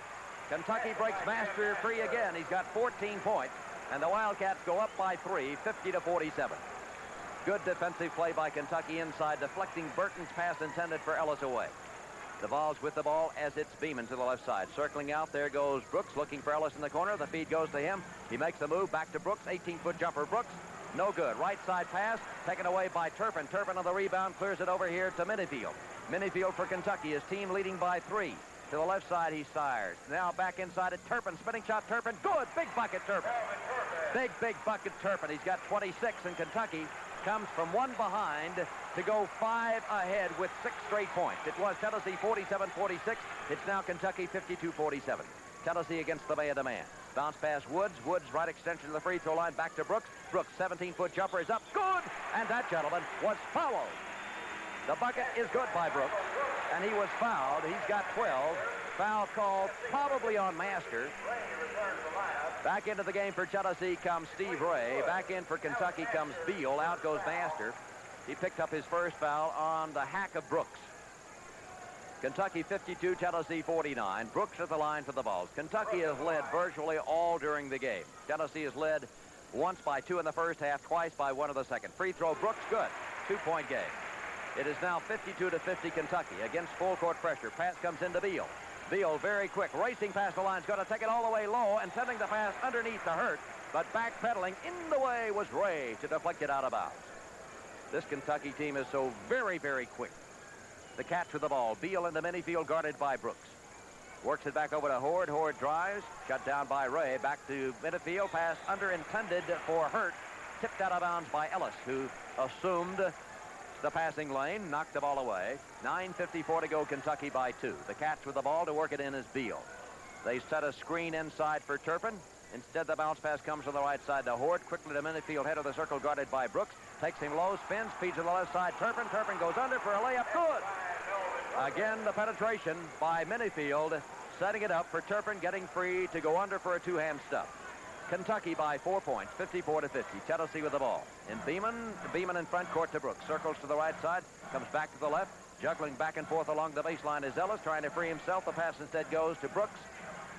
Kentucky breaks Master free again. He's got 14 points. And the Wildcats go up by 3, 50-47. Good defensive play by Kentucky inside, deflecting Burton's pass intended for Ellis away. The Vols with the ball as it's Beeman to the left side. Circling out, there goes Brooks, looking for Ellis in the corner. The feed goes to him. He makes the move back to Brooks, 18-foot jumper. Brooks, no good. Right side pass, taken away by Turpin. Turpin on the rebound, clears it over here to Minifield. Minifield for Kentucky, his team leading by 3. To the left side, he fires. Now back inside at Turpin. Spinning shot, Turpin. Good. Big bucket, Turpin. Big bucket, Turpin. He's got 26, and Kentucky comes from 1 behind to go 5 ahead with 6 straight points. It was Tennessee 47-46. It's now Kentucky 52-47. Tennessee against the man-to-man. Bounce pass Woods. Woods right extension to the free throw line. Back to Brooks. Brooks, 17-foot jumper is up. Good. And that gentleman was fouled. The bucket is good by Brooks, and he was fouled. He's got 12. Foul called probably on Master. Back into the game for Tennessee comes Steve Ray. Back in for Kentucky comes Beal. Out goes Master. He picked up his first foul on the hack of Brooks. Kentucky 52, Tennessee 49. Brooks at the line for the Vols. Kentucky has led virtually all during the game. Tennessee has led once by 2 in the first half, twice by 1 in the second. Free throw, Brooks, good. 2-point game. It is now 52-50 Kentucky against full court pressure. Pass comes into Beal. Beal very quick, racing past the line. He's going to take it all the way low and sending the pass underneath to Hurt. But backpedaling in the way was Ray to deflect it out of bounds. This Kentucky team is so very, very quick. The Cats with the ball. Beal in the Minifield, guarded by Brooks. Works it back over to Horde. Horde drives. Shut down by Ray. Back to Minifield. Pass under intended for Hurt. Tipped out of bounds by Ellis, who assumed the passing lane, knocked the ball away. 9:54 to go, Kentucky by 2. The Cats with the ball to work it in is Beal. They set a screen inside for Turpin. Instead, the bounce pass comes from the right side to Horde. Quickly to Minifield, head of the circle, guarded by Brooks. Takes him low, spins, feeds to the left side. Turpin. Turpin goes under for a layup. Good. Again, the penetration by Minifield, setting it up for Turpin, getting free to go under for a two-hand stuff. Kentucky by 4 points, 54-50. Tennessee with the ball. In Beeman in front court to Brooks. Circles to the right side, comes back to the left. Juggling back and forth along the baseline is Ellis, trying to free himself. The pass instead goes to Brooks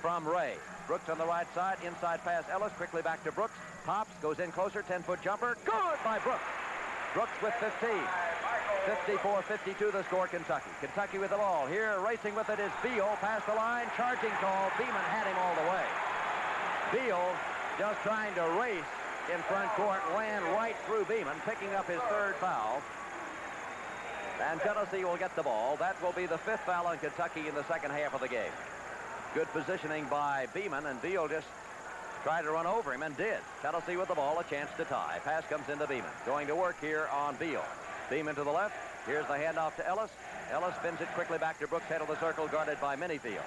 from Ray. Brooks on the right side, inside pass Ellis, quickly back to Brooks. Pops, goes in closer, 10-foot jumper. Good by Brooks. Brooks with 15. 54-52 the score, Kentucky. Kentucky with the ball. Here, racing with it is Beal. Past the line, charging call. Beeman had him all the way. Beal, just trying to race in front court, ran right through Beeman, picking up his third foul. And Tennessee will get the ball. That will be the fifth foul on Kentucky in the second half of the game. Good positioning by Beeman, and Beal just tried to run over him and did. Tennessee with the ball, a chance to tie. Pass comes into Beeman. Going to work here on Beal. Beeman to the left. Here's the handoff to Ellis. Ellis spins it quickly back to Brooks, head of the circle, guarded by Minifield.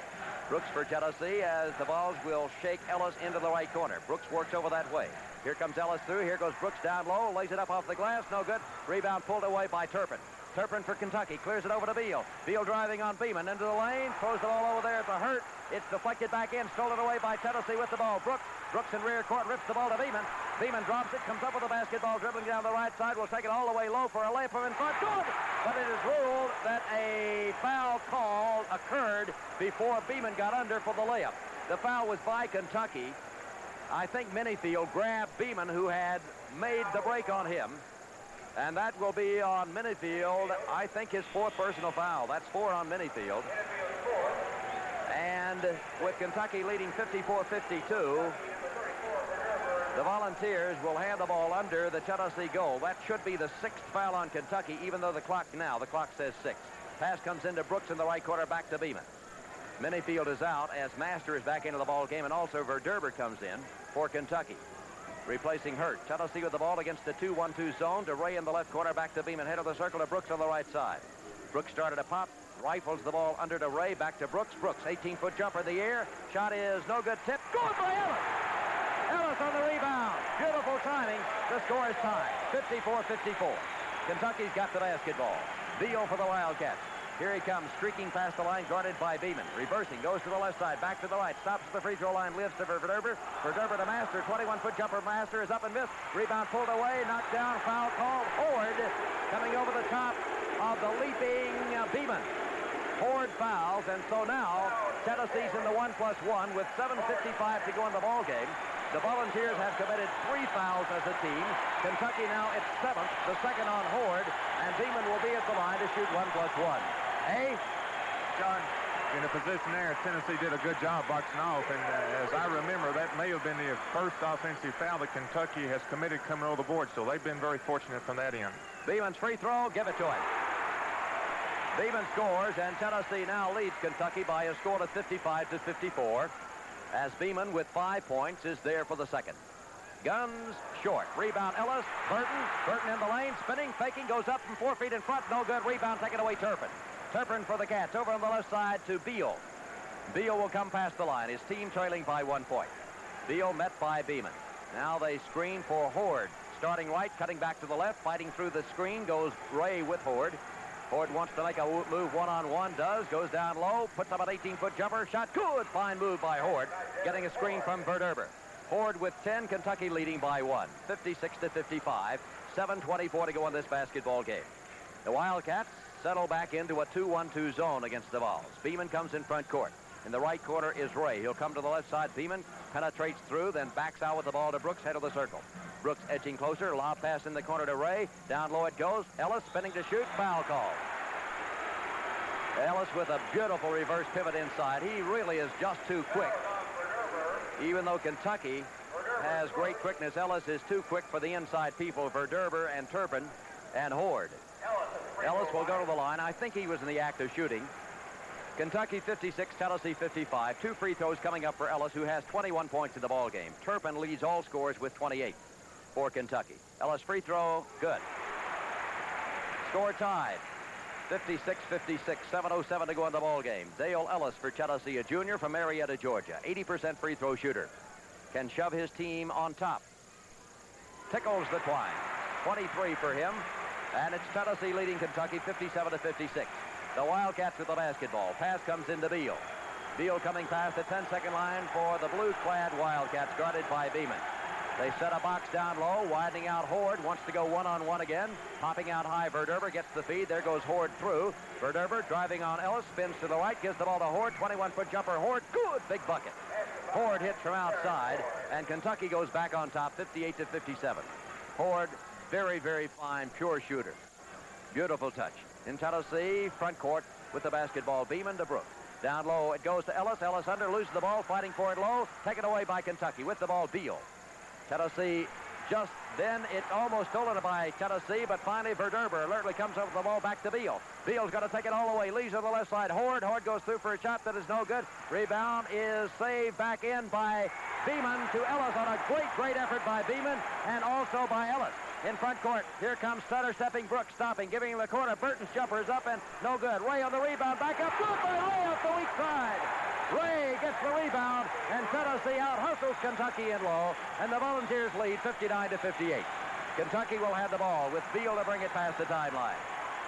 Brooks for Tennessee as the balls will shake Ellis into the right corner. Brooks works over that way. Here comes Ellis through. Here goes Brooks down low. Lays it up off the glass. No good. Rebound pulled away by Turpin. Turpin for Kentucky. Clears it over to Beal. Beal driving on Beeman into the lane. Throws the ball over there. It's a hurt. It's deflected back in. Stolen away by Tennessee with the ball. Brooks in rear court rips the ball to Beeman. Beeman drops it. Comes up with the basketball. Dribbling down the right side. Will take it all the way low for a layup from in front. Good! But it is ruled that a foul call occurred before Beeman got under for the layup. The foul was by Kentucky. I think Minifield grabbed Beeman, who had made the break on him. And that will be on Minifield, I think, his fourth personal foul. That's 4 on Minifield. And with Kentucky leading 54-52, the Volunteers will hand the ball under the Tennessee goal. That should be the sixth foul on Kentucky, even though the clock says 6. Pass comes into Brooks in the right corner, back to Beeman. Minifield is out as Master is back into the ball game, and also Verderber comes in for Kentucky, replacing Hurt. Tennessee with the ball against the 2-1-2 zone to Ray in the left corner, back to Beeman, head of the circle to Brooks on the right side. Brooks started a pop, rifles the ball under to Ray, back to Brooks. Brooks, 18-foot jumper in the air. Shot is no good. Tip. Good by Ellis. Ellis on the rebound. Beautiful timing. The score is tied. 54-54. Kentucky's got the basketball. Beal for the Wildcats. Here he comes, streaking past the line, guarded by Beeman. Reversing, goes to the left side, back to the right, stops at the free throw line, lives to Verderber. Verderber to Master, 21-foot jumper. Master is up and missed. Rebound pulled away, knocked down, foul called. Horde coming over the top of the leaping Beeman. Horde fouls, and so now Tennessee's in the 1+1 with 7:55 to go in the ball game. The Volunteers have committed 3 fouls as a team. Kentucky now at 7th, the second on Horde, and Beeman will be at the line to shoot 1+1. Hey, John, in a position there, Tennessee did a good job boxing off, and as I remember, that may have been the first offensive foul that Kentucky has committed coming over the board, so they've been very fortunate from that end. Beeman's free throw, give it to him. Beeman scores, and Tennessee now leads Kentucky by a score of 55-54, as Beeman with 5 points is there for the second. Guns short. Rebound Ellis. Burton in the lane, spinning, faking, goes up from 4 feet in front. No good. Rebound taken away, Turpin. Turpin for the Cats. Over on the left side to Beal. Beal will come past the line. His team trailing by 1 point. Beal met by Beeman. Now they screen for Horde. Starting right, cutting back to the left, fighting through the screen, goes Ray with Horde. Horde wants to make a move one-on-one, does, goes down low, puts up an 18-foot jumper, shot good, fine move by Horde, getting a screen from Verderber. Horde with 10, Kentucky leading by 1, 56-55, 7:24 to go in this basketball game. The Wildcats settle back into a 2-1-2 zone against the Vols. Beeman comes in front court. In the right corner is Ray. He'll come to the left side. Beeman penetrates through, then backs out with the ball to Brooks, head of the circle. Brooks edging closer, lob pass in the corner to Ray. Down low it goes. Ellis spinning to shoot, foul call. Ellis with a beautiful reverse pivot inside. He really is just too quick. Even though Kentucky has great quickness, Ellis is too quick for the inside people, Verderber and Turpin and Horde. Ellis will go to the line. I think he was in the act of shooting. Kentucky 56, Tennessee 55. 2 free throws coming up for Ellis, who has 21 points in the ball game. Turpin leads all scores with 28 for Kentucky. Ellis free throw, good. Score tied. 56-56, 7:07 to go in the ball game. Dale Ellis for Tennessee, a junior from Marietta, Georgia. 80% free throw shooter. Can shove his team on top. Tickles the twine. 23 for him. And it's Tennessee leading Kentucky 57-56. The Wildcats with the basketball. Pass comes into Beal. Beal coming past the 10-second line for the blue-clad Wildcats, guarded by Beeman. They set a box down low, widening out Horde, wants to go one-on-one again. Popping out high, Verderber gets the feed. There goes Horde through. Verderber driving on Ellis, spins to the right, gives the ball to Horde. 21-foot jumper, Horde, good, big bucket. Horde hits from outside, and Kentucky goes back on top, 58-57. Horde, very, very fine, pure shooter. Beautiful touch. In Tennessee, front court with the basketball. Beeman to Brooks. Down low, it goes to Ellis. Ellis under, loses the ball, fighting for it low. Taken away by Kentucky. With the ball, Beal. Tennessee just then, it almost stolen by Tennessee, but finally Verderber alertly comes over the ball back to Beal. Beal's going to take it all the way. Leaves on the left side. Horde goes through for a shot that is no good. Rebound is saved back in by Beeman to Ellis on a great effort by Beeman and also by Ellis. In front court, here comes Sutter stepping, Brooks stopping, giving him the corner. Burton's jumper is up and no good. Ray on the rebound, back up, good by Ray off the weak side. Ray gets the rebound, and Tennessee out-hustles Kentucky in low, and the Volunteers lead 59-58. Kentucky will have the ball with Beal to bring it past the timeline.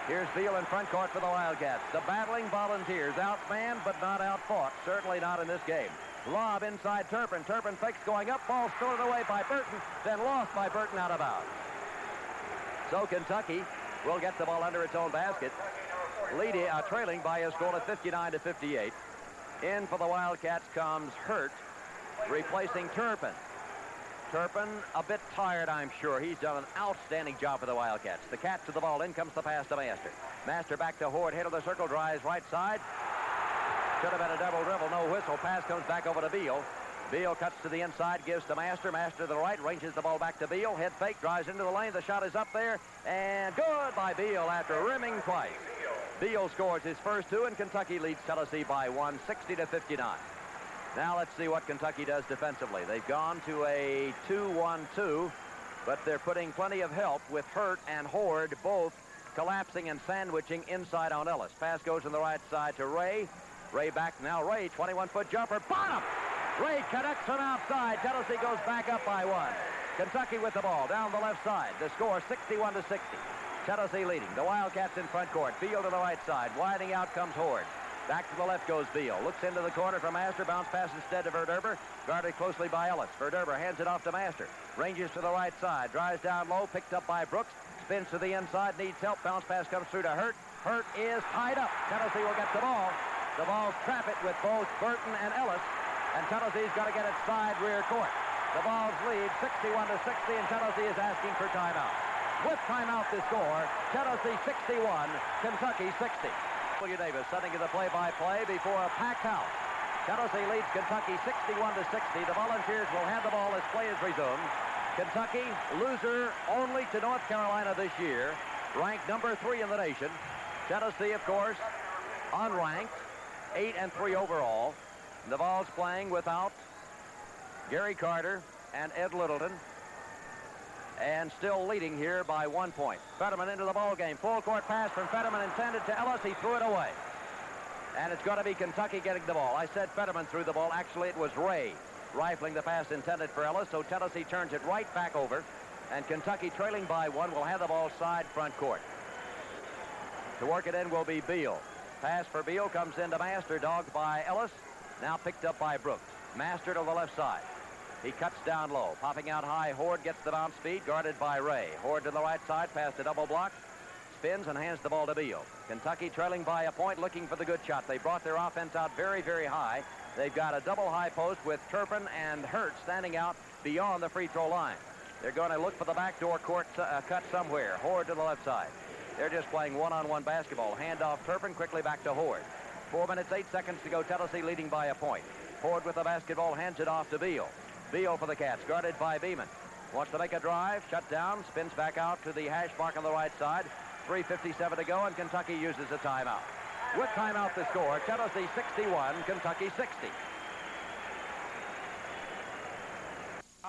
Here's Beal in front court for the Wildcats. The battling Volunteers, outmanned but not outfought, certainly not in this game. Lob inside Turpin. Turpin fakes going up, ball stolen away by Burton, then lost by Burton out of bounds. So Kentucky will get the ball under its own basket, trailing by a score of 59-58. In for the Wildcats comes Hurt, replacing Turpin. Turpin a bit tired, I'm sure. He's done an outstanding job for the Wildcats. The Cats to the ball. In comes the pass to Master. Master back to Horde. Head of the circle, drives right side. Should have been a double dribble, no whistle. Pass comes back over to Beal. Beal cuts to the inside, gives to Master. Master to the right, ranges the ball back to Beal. Head fake, drives into the lane. The shot is up there, and good by Beal after rimming twice. Beal scores his first two, and Kentucky leads Tennessee by 1, 60-59. Now let's see what Kentucky does defensively. They've gone to a 2-1-2, but they're putting plenty of help with Hurt and Horde both collapsing and sandwiching inside on Ellis. Pass goes on the right side to Ray. Ray back now. Ray, 21-foot jumper, bottom! Ray connects from outside. Tennessee goes back up by 1. Kentucky with the ball down the left side. The score 61-60. Tennessee leading. The Wildcats in front court. Beal to the right side. Widening out comes Horde. Back to the left goes Beal. Looks into the corner for Master. Bounce pass instead to Verderber. Guarded closely by Ellis. Verderber hands it off to Master. Ranges to the right side. Drives down low. Picked up by Brooks. Spins to the inside. Needs help. Bounce pass comes through to Hurt. Hurt is tied up. Tennessee will get the ball. The Vols trap it with both Burton and Ellis. And Tennessee's got to get it side rear court. The Vols lead 61-60, and Tennessee is asking for timeout. With timeout to score, Tennessee 61, Kentucky 60. W. Davis setting to the play-by-play before a packed house. Tennessee leads Kentucky 61-60. The Volunteers will have the ball as play is resumed. Kentucky, loser only to North Carolina this year, ranked number 3 in the nation. Tennessee, of course, unranked, 8-3 overall. The Vols playing without Gary Carter and Ed Littleton, and still leading here by 1 point. Fetterman into the ball game. Full court pass from Fetterman intended to Ellis. He threw it away. And it's going to be Kentucky getting the ball. I said Fetterman threw the ball. Actually, it was Ray rifling the pass intended for Ellis. So Tennessee turns it right back over. And Kentucky, trailing by 1, will have the ball side front court. To work it in will be Beal. Pass for Beal comes into Master, dogged by Ellis. Now picked up by Brooks. Master to the left side. He cuts down low. Popping out high, Horde gets the bounce speed, guarded by Ray. Horde to the right side, past the double block. Spins and hands the ball to Beal. Kentucky trailing by a point, looking for the good shot. They brought their offense out very, very high. They've got a double high post with Turpin and Hurt standing out beyond the free throw line. They're going to look for the backdoor court cut somewhere. Horde to the left side. They're just playing one-on-one basketball. Hand off Turpin, quickly back to Horde. 4 minutes, 8 seconds to go. Tennessee leading by a point. Horde with the basketball, hands it off to Beal. Beal for the Cats, guarded by Beeman. Wants to make a drive, shut down, spins back out to the hash mark on the right side. 3:57 to go, and Kentucky uses a timeout. With timeout to score, Tennessee 61, Kentucky 60.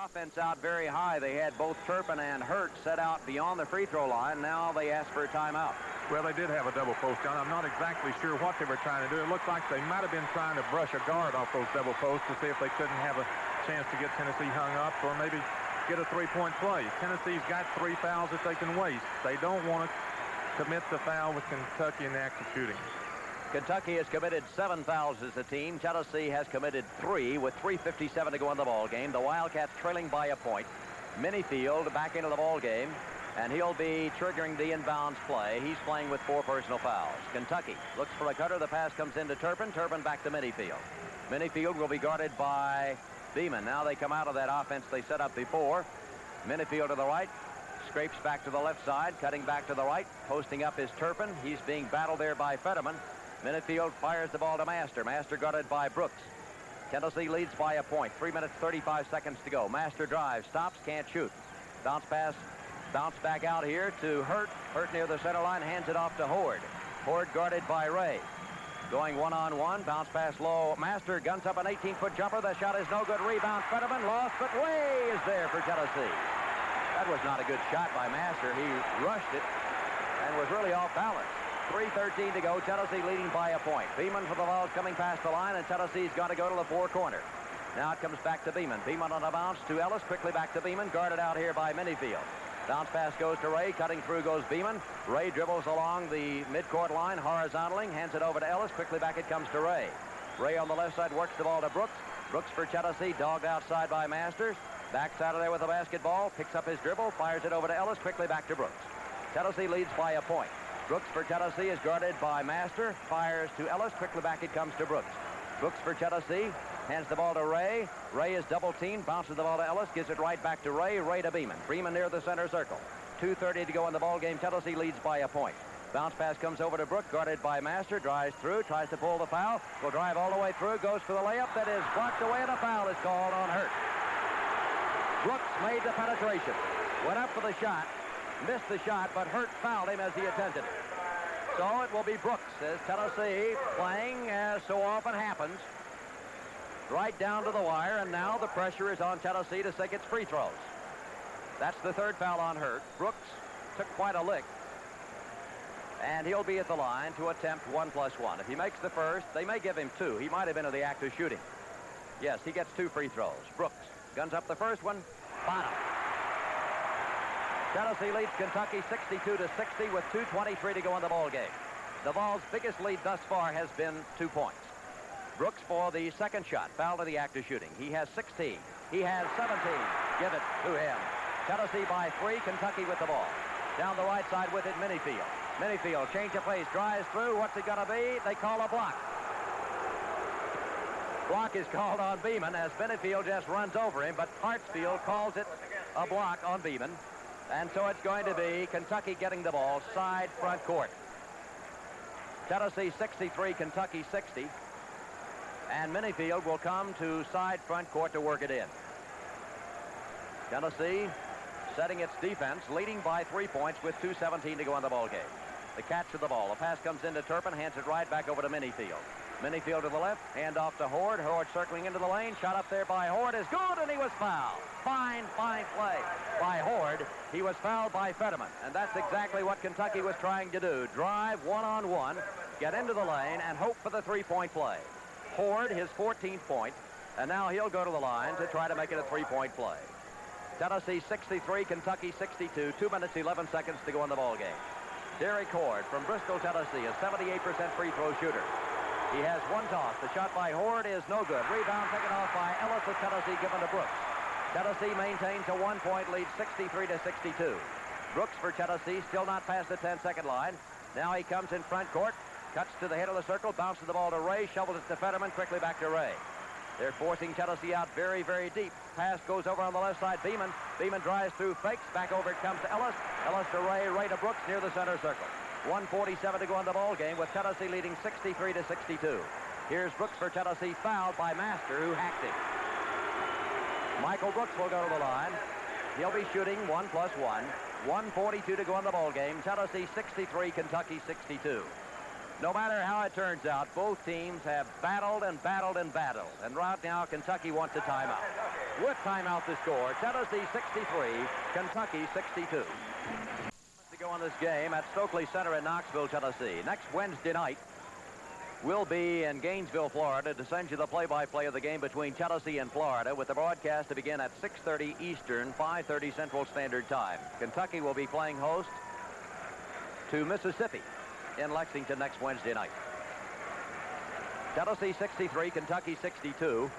Offense out very high. They had both Turpin and Hurt set out beyond the free throw line. Now they ask for a timeout. Well, they did have a double post, John. I'm not exactly sure what they were trying to do. It looked like they might have been trying to brush a guard off those double posts to see if they couldn't have a chance to get Tennessee hung up or maybe get a three-point play. Tennessee's got 3 fouls that they can waste. They don't want to commit the foul with Kentucky in the act of shooting. Kentucky has committed 7 fouls as a team. Tennessee has committed 3 with 3:57 to go in the ball game. The Wildcats trailing by a point. Minifield back into the ball game, and he'll be triggering the inbounds play. He's playing with 4 personal fouls. Kentucky looks for a cutter. The pass comes into Turpin. Turpin back to Minifield. Minifield will be guarded by Beeman. Now they come out of that offense they set up before. Minifield to the right. Scrapes back to the left side. Cutting back to the right. Posting up is Turpin. He's being battled there by Fetterman. Minifield fires the ball to Master. Master guarded by Brooks. Tennessee leads by a point. 3 minutes, 35 seconds to go. Master drives, stops, can't shoot. Bounce pass, bounce back out here to Hurt. Hurt near the center line, hands it off to Horde. Horde guarded by Ray. Going one-on-one, bounce pass low. Master guns up an 18-foot jumper. The shot is no good. Rebound, Fetterman lost, but Ray is there for Tennessee. That was not a good shot by Master. He rushed it and was really off balance. 3:13 to go. Tennessee leading by a point. Beeman for the Vols coming past the line, and Tennessee's got to go to the 4 corner. Now it comes back to Beeman. Beeman on a bounce to Ellis. Quickly back to Beeman. Guarded out here by Minifield. Bounce pass goes to Ray. Cutting through goes Beeman. Ray dribbles along the midcourt line horizontally. Hands it over to Ellis. Quickly back it comes to Ray. Ray on the left side works the ball to Brooks. Brooks for Tennessee. Dogged outside by Masters. Backs out of there with a basketball. Picks up his dribble. Fires it over to Ellis. Quickly back to Brooks. Tennessee leads by a point. Brooks for Tennessee is guarded by Master. Fires to Ellis. Quickly back it comes to Brooks. Brooks for Tennessee. Hands the ball to Ray. Ray is double teamed. Bounces the ball to Ellis. Gives it right back to Ray. Ray to Beeman. Beeman near the center circle. 2:30 to go in the ball game. Tennessee leads by a point. Bounce pass comes over to Brooks. Guarded by Master. Drives through. Tries to pull the foul. Will drive all the way through. Goes for the layup. That is blocked away, and a foul is called on Hurt. Brooks made the penetration. Went up for the shot. Missed the shot, but Hurt fouled him as he attempted it. So it will be Brooks as Tennessee playing, as so often happens, right down to the wire, and now the pressure is on Tennessee to take its free throws. That's the 3rd foul on Hurt. Brooks took quite a lick, and he'll be at the line to attempt 1+1. If he makes the first, they may give him 2. He might have been in the act of shooting. Yes, he gets 2 free throws. Brooks guns up the first one. Bottom. Tennessee leads Kentucky 62-60 with 2:23 to go in the ball game. The Vols' biggest lead thus far has been 2 points. Brooks for the second shot. Foul to the act of shooting. He has 16. He has 17. Give it to him. Tennessee by 3. Kentucky with the ball. Down the right side with it, Minifield. Minifield, change of pace, drives through. What's it going to be? They call a block. Block is called on Beeman as Minifield just runs over him, but Hartsfield calls it a block on Beeman. And so it's going to be Kentucky getting the ball side front court. Tennessee 63, Kentucky 60. And Minifield will come to side front court to work it in. Tennessee setting its defense, leading by 3 points with 2:17 to go in the ball game. The catch of the ball. The pass comes into Turpin, hands it right back over to Minifield. Minifield to the left, hand off to Horde. Horde circling into the lane. Shot up there by Horde is good, and he was fouled. Fine play by Horde. He was fouled by Fetterman, and that's exactly what Kentucky was trying to do. Drive one-on-one, get into the lane, and hope for the 3-point play. Horde, his 14th point, and now he'll go to the line to try to make it a 3-point play. Tennessee 63, Kentucky 62. 2 minutes, 11 seconds to go in the ball game. Derek Horde from Bristol, Tennessee, a 78% free throw shooter. He has 1 toss. The shot by Horde is no good. Rebound taken off by Ellis of Tennessee, given to Brooks. Tennessee maintains a 1-point lead, 63-62. Brooks for Tennessee, still not past the 10-second line. Now he comes in front court, cuts to the head of the circle, bounces the ball to Ray, shovels it to Fetterman, quickly back to Ray. They're forcing Tennessee out very, very deep. Pass goes over on the left side, Beeman. Beeman drives through, fakes, back over it comes to Ellis. Ellis to Ray, Ray to Brooks near the center circle. 1:47 to go in the ball game with Tennessee leading 63-62. Here's Brooks for Tennessee, fouled by Master, who hacked him. Michael Brooks will go to the line. He'll be shooting 1+1. 1:42 to go in the ball game. Tennessee 63, Kentucky 62. No matter how it turns out, both teams have battled and battled and battled. And right now, Kentucky wants a timeout. With timeout to score, Tennessee 63, Kentucky 62. To go on this game at Stokely Center in Knoxville, Tennessee. Next Wednesday night, we'll be in Gainesville, Florida, to send you the play-by-play of the game between Tennessee and Florida, with the broadcast to begin at 6:30 Eastern, 5:30 Central Standard Time. Kentucky will be playing host to Mississippi in Lexington next Wednesday night. Tennessee 63, Kentucky 62.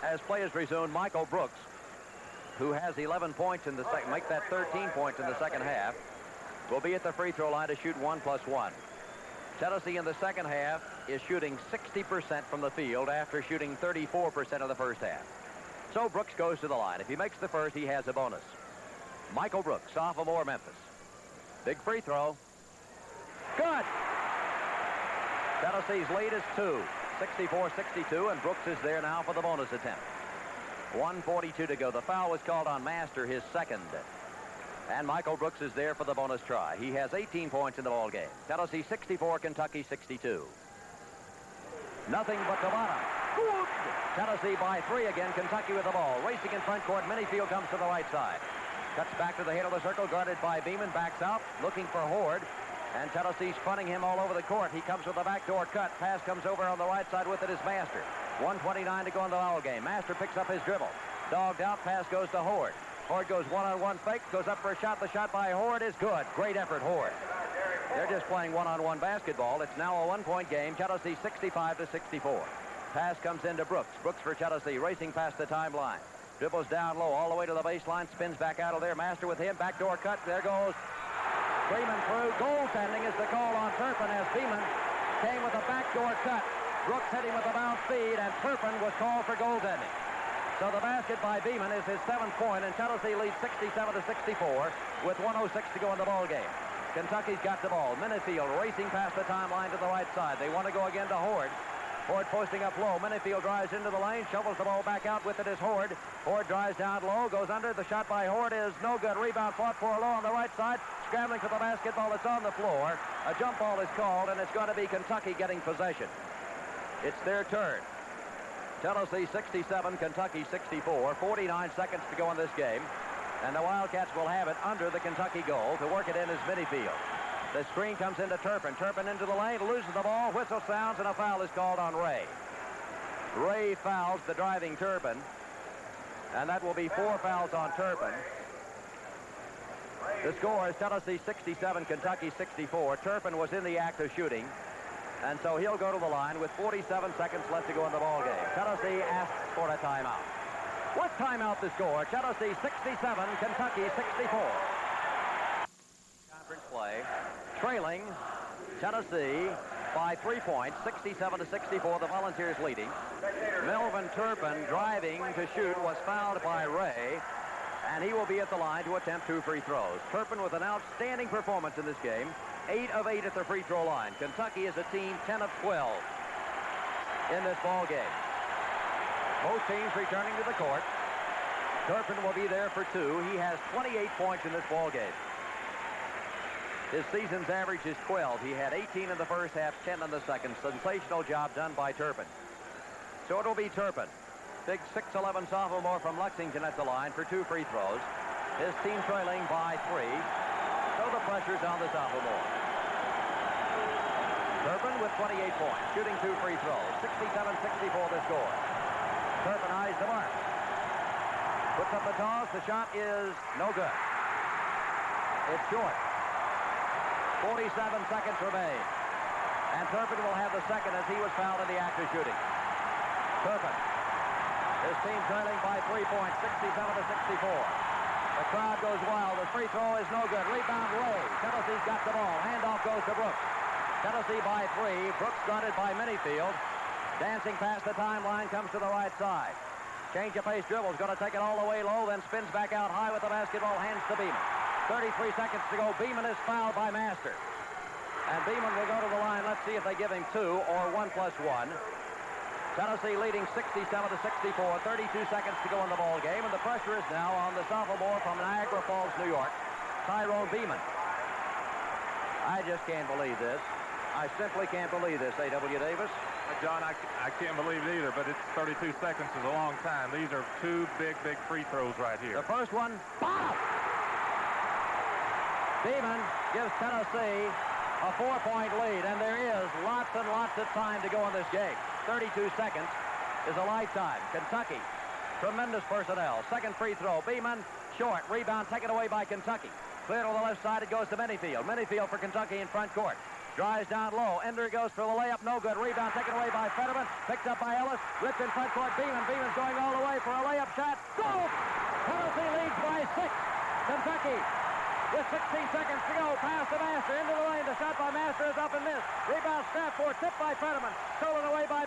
As play is resumed, Michael Brooks, who has 11 points in the second, make that 13 points in the second half, will be at the free throw line to shoot 1+1. Tennessee in the second half is shooting 60% from the field after shooting 34% of the first half. So Brooks goes to the line. If he makes the first, he has a bonus. Michael Brooks, sophomore, Memphis. Big free throw. Good. Tennessee's lead is 2, 64-62, and Brooks is there now for the bonus attempt. 1:42 to go. The foul was called on Master, his second. And Michael Brooks is there for the bonus try. He has 18 points in the ball game. Tennessee 64, Kentucky 62. Nothing but the bottom. Good. Tennessee by 3 again. Kentucky with the ball. Racing in front court. Minifield comes to the right side. Cuts back to the head of the circle, guarded by Beeman. Backs out, looking for Horde. And Tennessee's fronting him all over the court. He comes with a backdoor cut. Pass comes over on the right side with it is Master. 1:29 to go in the ball game. Master picks up his dribble. Dogged out. Pass goes to Horde. Horde goes one-on-one fake, goes up for a shot. The shot by Horde is good. Great effort, Horde. They're just playing one-on-one basketball. It's now a one-point game. Tennessee 65-64. Pass comes into Brooks. Brooks for Tennessee, racing past the timeline. Dribbles down low all the way to the baseline, spins back out of there. Master with him, backdoor cut. There goes Freeman through. Goaltending is the call on Turpin as Beeman came with a backdoor cut. Brooks hit him with a bounce feed, and Turpin was called for goaltending. So the basket by Beeman is his 7th point, and Tennessee leads 67-64 with 1:06 to go in the ball game. Kentucky's got the ball. Minifield racing past the timeline to the right side. They want to go again to Horde. Horde posting up low. Minifield drives into the lane, shovels the ball back out. With it is Horde. Horde drives down low, goes under. The shot by Horde is no good. Rebound fought for low on the right side. Scrambling for the basketball. It's on the floor. A jump ball is called, and it's going to be Kentucky getting possession. It's their turn. Tennessee 67, Kentucky 64. 49 seconds to go in this game. And the Wildcats will have it under the Kentucky goal. To work it in is Minifield. The screen comes into Turpin. Turpin into the lane, loses the ball. Whistle sounds, and a foul is called on Ray. Ray fouls the driving Turpin. And that will be 4 fouls on Turpin. The score is Tennessee 67, Kentucky 64. Turpin was in the act of shooting. And so he'll go to the line with 47 seconds left to go in the ball game. Tennessee asks for a timeout. With timeout the score, Tennessee 67, Kentucky 64. Conference play, trailing Tennessee by 3 points, 67-64, the Volunteers leading. Melvin Turpin driving to shoot was fouled by Ray, and he will be at the line to attempt 2 free throws. Turpin with an outstanding performance in this game. 8 of 8 at the free throw line. Kentucky is a team 10 of 12 in this ball game. Both teams returning to the court. Turpin will be there for 2. He has 28 points in this ball game. His season's average is 12. He had 18 in the first half, 10 in the second. Sensational job done by Turpin. So it'll be Turpin. Big 6'11" sophomore from Lexington at the line for 2 free throws. His team trailing by 3. So the pressure's on the sophomore. Turpin with 28 points, shooting 2 free throws. 67-64 the score. Turpin eyes the mark. Puts up the toss. The shot is no good. It's short. 47 seconds remain. And Turpin will have the second as he was fouled in the act of shooting. Turpin. His team trailing by 3 points, 67-64. The crowd goes wild. The free throw is no good. Rebound Ray. Tennessee's got the ball. Handoff goes to Brooks. Tennessee by 3. Brooks guarded by Minifield. Dancing past the timeline, comes to the right side. Change of pace dribble. Is going to take it all the way low, then spins back out high with the basketball. Hands to Beeman. 33 seconds to go. Beeman is fouled by Master. And Beeman will go to the line. Let's see if they give him 2 or 1+1. Tennessee leading 67-64. 32 seconds to go in the ball game, and the pressure is now on the sophomore from Niagara Falls, New York, Tyrone Beeman. I just can't believe this. I simply can't believe this, A.W. Davis. John, I can't believe it either, but it's 32 seconds is a long time. These are 2 big free throws right here. The first one, bottom! Beeman gives Tennessee a 4-point lead, and there is lots and lots of time to go in this game. 32 seconds is a lifetime. Kentucky, tremendous personnel. Second free throw, Beeman, short. Rebound taken away by Kentucky. Clear to the left side, it goes to Minifield. Minifield for Kentucky in front court. Drives down low. Ender goes for the layup. No good. Rebound taken away by Fetterman. Picked up by Ellis. Ripped in front court. Beeman. Beeman's going all the way for a layup shot. Go! Tennessee leads by 6. Kentucky with 16 seconds to go. Pass to Master. Into the lane. The shot by Master is up and missed. Rebound snap for. Tipped by Fetterman. Stolen away by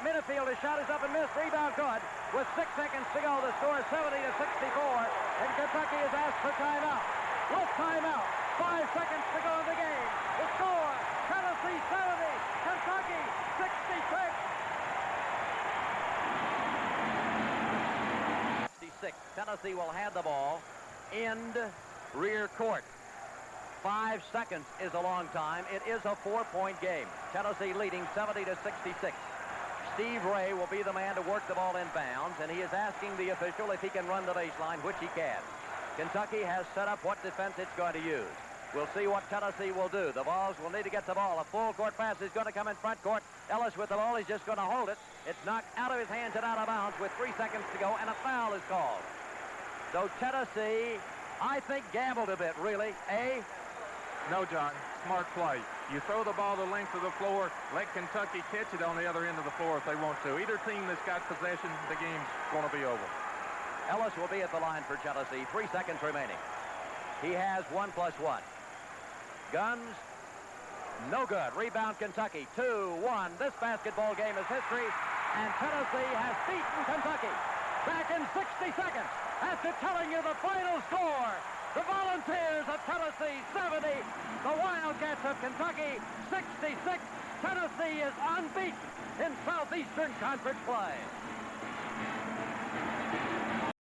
Minifield. His shot is up and missed. Rebound good. With 6 seconds to go, the score is 70-64. And Kentucky is asked for timeout. With timeout. 5 seconds to go in the game. The score, Tennessee 70, Kentucky 66. Tennessee will have the ball. End rear court. 5 seconds is a long time. It is a 4-point game. Tennessee leading 70-66. Steve Ray will be the man to work the ball in bounds, and he is asking the official if he can run the baseline, which he can. Kentucky has set up what defense it's going to use. We'll see what Tennessee will do. The Vols will need to get the ball. A full court pass is going to come in front court. Ellis with the ball. He's just going to hold it. It's knocked out of his hands and out of bounds with 3 seconds to go, and a foul is called. So Tennessee, I think, gambled a bit, really. No, John. Smart play. You throw the ball the length of the floor, let Kentucky catch it on the other end of the floor if they want to. Either team that's got possession, the game's going to be over. Ellis will be at the line for Tennessee. 3 seconds remaining. He has 1+1. Guns, no good. Rebound Kentucky, 2-1. This basketball game is history, and Tennessee has beaten Kentucky. Back in 60 seconds, after telling you the final score, the Volunteers of Tennessee 70, the Wildcats of Kentucky 66. Tennessee is unbeaten in Southeastern Conference play.